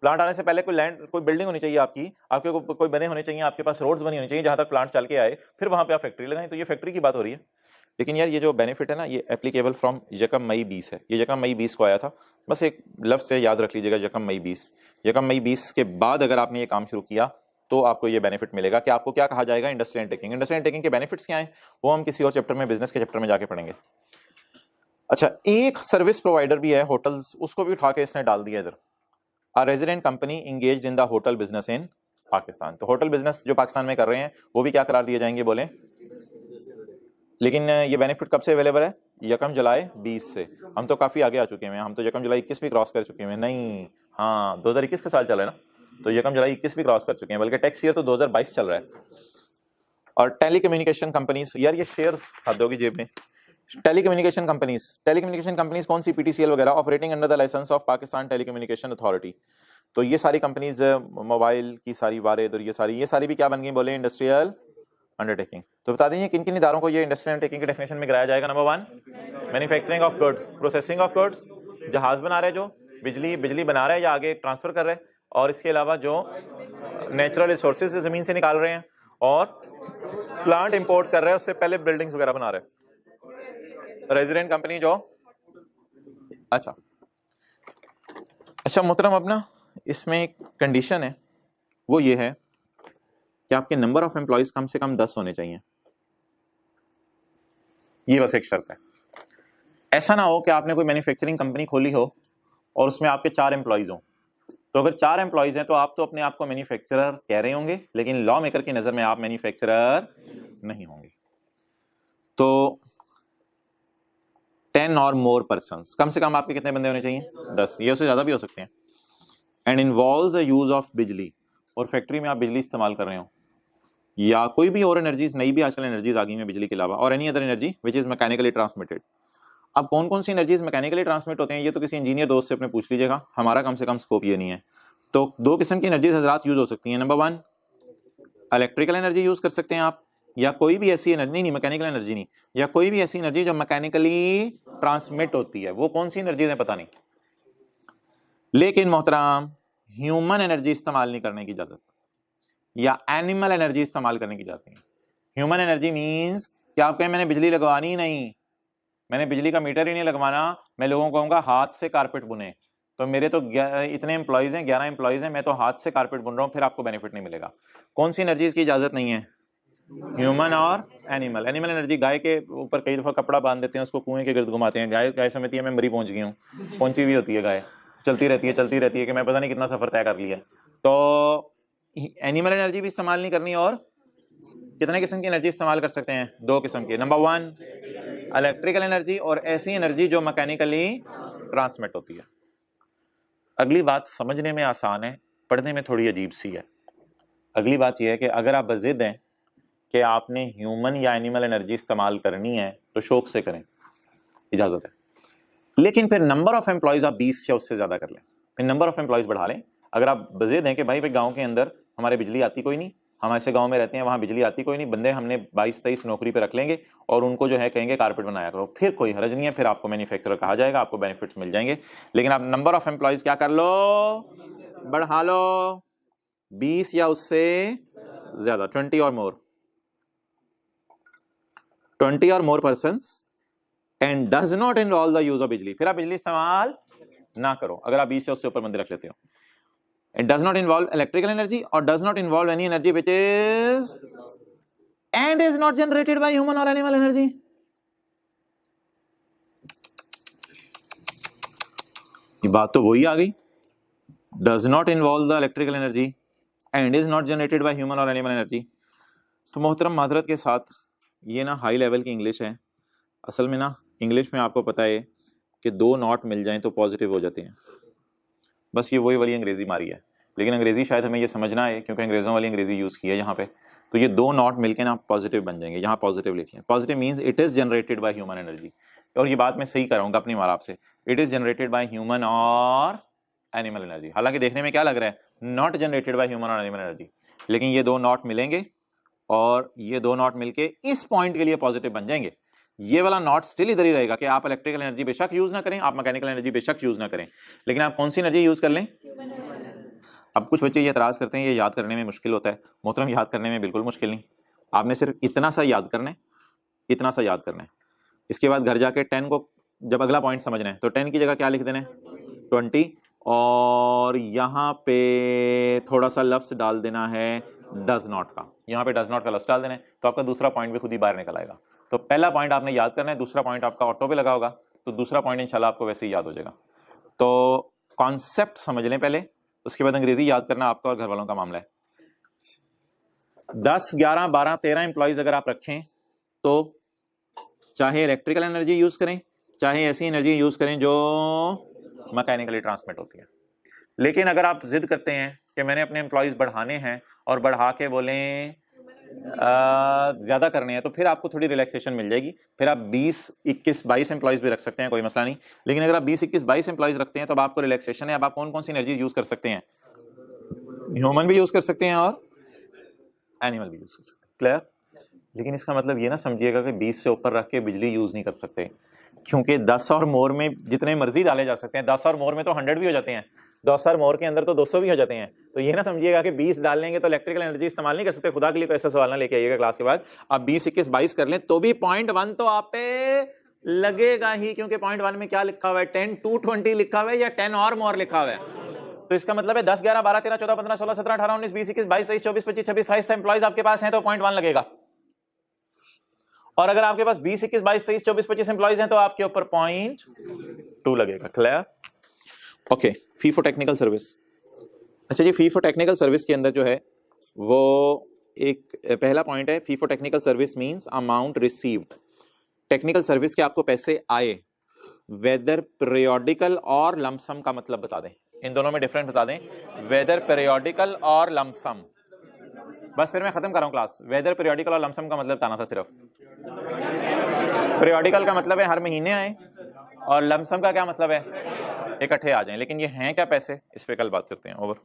प्लांट आने से पहले कोई लैंड, कोई बिल्डिंग होनी चाहिए आपकी, आपके कोई बने होने चाहिए, आपके पास रोड्स बनी होनी चाहिए जहां तक प्लांट चल के आए, फिर वहां पे आप फैक्ट्री लगाएं। तो ये फैक्ट्री की बात हो रही है। लेकिन यार ये जो बेनिफिट है ना, ये एप्लीकेबल फ्रॉम यकम मई 20 है, ये यकम मई 20 को आया था। बस एक लफ्ज से याद रख लीजिएगा, यकम मई 20। यकम मई 20 के बाद अगर आपने ये काम शुरू किया तो आपको ये बेनिफिट मिलेगा कि आपको क्या कहा जाएगा, इंडस्ट्रियल अंडरटेकिंग। इंडस्ट्रियल अंडरटेकिंग के बेनिफिट्स क्या हैं वो हम किसी और चैप्टर में, बिजनेस के चैप्टर में जाके पढ़ेंगे। अच्छा, एक सर्विस प्रोवाइडर भी है, होटल्स, उसको भी उठा के इसने डाल दिया इधर। A resident company engaged in the hotel business in Pakistan. तो होटल बिजनेस जो पाकिस्तान में कर रहे हैं वो भी क्या करार दिए जाएंगे बोले। लेकिन ये बेनिफिट कब से अवेलेबल है, यकम जुलाई 20 से। हम तो काफी आगे आ चुके हैं, हम तो यकम जुलाई 21 भी क्रॉस कर चुके हैं। नहीं, हाँ 2021 का साल चल रहा है ना, तो यकम जुलाई 21 भी क्रॉस कर चुके हैं, बल्कि टैक्स ईयर तो 2022 चल रहा है। और टेलीकम्युनिकेशन कंपनीज, यार ये शेयर हाथ दोगी जेब में। टेलीकम्युनिकेशन कंपनीज कौन सी, पीटीसीएल वगैरह, operating under the licence of Pakistan telecommunication authority. तो ये सारी कंपनीज, मोबाइल की सारी वारेद और ये सारी भी क्या बन गई बोले, इंडस्ट्रियल अंडरटेकिंग। तो बता दीजिए किन किन इदारों को ये इंडस्ट्रियल अंडरटेकिंग की डेफिनेशन में गिराया जाएगा। Number 1 manufacturing of goods, processing of goods, जहाज बना रहे जो, बिजली बना रहे या आगे ट्रांसफर कर रहे, और इसके अलावा जो नेचुरल रिसोर्सेज जमीन से निकाल रहे हैं, और प्लांट इंपोर्ट कर रहे हैं, उससे पहले बिल्डिंग्स वगैरह बना रहे हैं, रेजिडेंट कंपनी जो। अच्छा मोहतरम, अब ना इसमें एक कंडीशन है, वो ये है कि आपके नंबर ऑफ एम्प्लॉइज कम से कम 10 होने चाहिए। ये बस एक शर्त है। ऐसा ना हो कि आपने कोई मैन्युफैक्चरिंग कंपनी खोली हो और उसमें आपके 4 एम्प्लॉइज हों। तो अगर 4 एम्प्लॉइज हैं तो आप तो अपने आप को मैन्युफैक्चरर कह रहे होंगे, लेकिन लॉ मेकर की नजर में आप मैन्युफैक्चरर नहीं होंगे। तो 10 और मोर पर्सन्स, कम से कम आपके कितने बंदे होने चाहिए? 10, ये उससे ज्यादा भी हो सकते हैं। And involves the use of बिजली, और फैक्ट्री में आप बिजली इस्तेमाल कर रहे हो या कोई भी और एनर्जीज, नई भी आजकल एनर्जीज आ गई हैं बिजली के अलावा, और any other energy which is mechanically transmitted. अब कौन कौन सी एनर्जीज मैकेनिकली ट्रांसमिट होते हैं ये तो किसी इंजीनियर दोस्त से अपने पूछ लीजिएगा, हमारा कम से कम स्कोप ये नहीं है। तो 2 किस्म की एनर्जीज हजरात यूज हो सकती हैं। नंबर 1 इलेक्ट्रिकल एनर्जी यूज कर सकते हैं आप, या कोई भी ऐसी एनर्जी, नहीं मैकेनिकल एनर्जी नहीं, या कोई भी ऐसी एनर्जी जो मैकेनिकली ट्रांसमिट होती है। वो कौन सी एनर्जी है पता नहीं, लेकिन मोहतरम ह्यूमन एनर्जी इस्तेमाल नहीं करने की इजाजत, या एनिमल एनर्जी इस्तेमाल करने की इजाजत नहीं। ह्यूमन एनर्जी मींस कि आप कहें मैंने बिजली लगवानी ही नहीं, मैंने बिजली का मीटर ही नहीं लगवाना, मैं लोगों को कहूंगा हाथ से कारपेट बुने, तो मेरे तो इतने एम्प्लॉइज हैं, 11 एम्प्लॉइज हैं, मैं तो हाथ से कारपेट बुन रहा हूं, फिर आपको बेनिफिट नहीं मिलेगा। कौन सी एनर्जीज की इजाजत नहीं है? ह्यूमन और एनिमल। एनिमल एनर्जी, गाय के ऊपर कई दफा कपड़ा बांध देते हैं, उसको कुएं के गिर्द घुमाते हैं, गाय समझती है मैं मरी पहुंच गई हूँ, पहुंची हुई होती है गाय, चलती रहती है कि मैं पता नहीं कितना सफर तय कर लिया। तो एनिमल एनर्जी भी इस्तेमाल नहीं करनी। और कितने किस्म की एनर्जी इस्तेमाल कर सकते हैं? 2 किस्म की। नंबर 1 इलेक्ट्रिकल एनर्जी, और ऐसी एनर्जी जो मैकेनिकली ट्रांसमिट होती है। अगली बात समझने में आसान है, पढ़ने में थोड़ी अजीब सी है। अगली बात यह है कि अगर आप बज़िद हैं कि आपने ह्यूमन या एनिमल एनर्जी इस्तेमाल करनी है तो शौक से करें, इजाजत है, लेकिन फिर नंबर ऑफ एम्प्लॉइज आप 20 या उससे ज्यादा कर लें, फिर नंबर ऑफ एम्प्लॉइज बढ़ा लें। अगर आप बज़िद हैं कि भाई गांव के अंदर हमारे बिजली आती कोई नहीं, हम ऐसे गांव में रहते हैं वहां बिजली आती कोई नहीं, बंदे हमने 22-23 नौकरी पे रख लेंगे और उनको जो है कहेंगे कारपेट बनाया करो, फिर कोई हर्ज नहीं है, फिर आपको मैन्युफैक्चरर कहा जाएगा, आपको बेनिफिट्स मिल जाएंगे। लेकिन आप नंबर ऑफ एम्प्लॉइज क्या कर लो? बढ़ा लो, 20 या उससे ज्यादा, 20 और मोर, 20 और more persons, and does not involve the use of bijli. फिर आप बिजली इस्तेमाल ना करो अगर आप 20 से उससे ऊपर बंदे रख लेते हो। It does not involve electrical energy or does not involve any energy which is and is not generated by human or animal energy. ये बात तो वही आ गई, does not involve the electrical energy and is not generated by human or animal energy। तो मोहतरम माजरत के साथ ये ना हाई लेवल की इंग्लिश है। असल में ना इंग्लिश में आपको पता है कि 2 नॉट मिल जाएं तो पॉजिटिव हो जाते हैं, बस ये वही वाली अंग्रेजी मारी है। लेकिन अंग्रेजी शायद हमें ये समझना है क्योंकि अंग्रेजों वाली अंग्रेजी यूज की है यहाँ पे, तो ये 2 नॉट मिलके ना पॉजिटिव बन जाएंगे। यहाँ पॉजिटिव लिखिए, positive means it is generated by human energy, और ये बात मैं सही कराऊंगा अपनी मार आपसे, it is generated by human और एनिमल एनर्जी। हालांकि देखने में क्या लग रहा है, नॉट जनरेटेड बाय ह्यूमन और एनिमल एनर्जी, लेकिन ये 2 नॉट मिलेंगे और ये 2 नॉट मिलके इस पॉइंट के लिए पॉजिटिव बन जाएंगे। ये वाला नॉट स्टिल इधर ही रहेगा कि आप इलेक्ट्रिकल एनर्जी बेशक यूज ना करें, आप मैकेनिकल एनर्जी बेशक यूज ना करें, लेकिन आप कौन सी एनर्जी यूज कर लें? अब कुछ बच्चे ये एतराज करते हैं ये याद करने में मुश्किल होता है। मोहतरम याद करने में बिल्कुल मुश्किल नहीं, आपने सिर्फ इतना सा याद करना है, इतना सा याद करना है। इसके बाद घर जाके 10 को जब अगला पॉइंट समझना है तो 10 की जगह क्या लिख देना है? 20, और यहाँ पे थोड़ा सा लफ्ज डाल देना है डज नॉट का, यहाँ पे डज नॉट का लफ्ज डाल देना है, तो आपका दूसरा पॉइंट भी खुद ही बाहर निकल आएगा। तो पहला पॉइंट आपने याद करना है, दूसरा पॉइंट आपका ऑटो पे लगा होगा, तो दूसरा पॉइंट इंशाल्लाह आपको वैसे ही याद हो जाएगा। तो कॉन्सेप्ट समझ लें पहले, उसके बाद अंग्रेजी याद करना आपका और घर वालों का मामला है। 10, 11, 12, 13 एम्प्लॉइज अगर आप रखें तो चाहे इलेक्ट्रिकल एनर्जी यूज करें, चाहे ऐसी एनर्जी यूज करें जो मैकेनिकली ट्रांसमिट होती है। लेकिन अगर आप जिद करते हैं कि मैंने अपने एम्प्लॉइज बढ़ाने हैं और बढ़ा के बोलें ज्यादा करने हैं, तो फिर आपको थोड़ी रिलैक्सेशन मिल जाएगी। फिर आप 20, 21, 22 एम्प्लॉइज भी रख सकते हैं, कोई मसला नहीं। लेकिन अगर आप 20, 21, 22 एम्प्लॉइज रखते हैं तो अब आपको रिलैक्सेशन है। अब आप कौन कौन सी एनर्जी यूज कर सकते हैं? ह्यूमन भी यूज कर सकते हैं और एनिमल भी यूज कर सकते हैं। क्लियर? लेकिन इसका मतलब ये ना समझिएगा कि 20 से ऊपर रख के बिजली यूज नहीं कर सकते, क्योंकि 10 और मोर में जितने मर्जी डाले जा सकते हैं। 10 और मोर में तो 100 भी हो जाते हैं, 10 और मोर के अंदर तो 200 भी हो जाते हैं। तो ये ना समझिएगा कि 20 डाल लेंगे तो इलेक्ट्रिकल एनर्जी इस्तेमाल नहीं कर सकते। खुदा के लिए कोई ऐसा सवाल ना लेके आइएगा क्लास के बाद। आप 20, 21, 22 कर लें तो भी 0.1 तो आप पे लगेगा ही, क्योंकि 0.1 में क्या लिखा हुआ है? 10 to 20 लिखा हुआ है या 10 और मोर लिखा हुआ है। तो इसका मतलब है 10, 11, 12, 13, 14, 15, 16, 17, 18, 19, 20, 21, 22, 23, 24, 25, 26, 27 एम्प्लॉइज आपके पास हैं तो 0.1 लगेगा। और अगर आपके पास 20, 21, 22, 23, 24, 25 एम्प्लॉइज हैं तो आपके ऊपर 0.2 लगेगा। Clear? Okay, fee for technical service. अच्छा जी, फी फॉर टेक्निकल सर्विस के अंदर जो है वो एक पहला पॉइंट है, fee for technical service means amount received. Technical service के आपको पैसे आए, वेदर पीरियोडिकल और लमसम का मतलब बता दें, इन दोनों में डिफरेंस बता दें, वेदर पीरियोडिकल और लमसम। बस फिर मैं खत्म कर रहा हूं क्लास। वेदर पीरियोडिकल और लमसम का मतलब बताना था सिर्फ। पीरियोडिकल का मतलब है हर महीने आए, और लमसम का क्या मतलब है इकट्ठे आ जाएं। लेकिन ये हैं क्या पैसे, इस पे कल बात करते हैं। ओवर।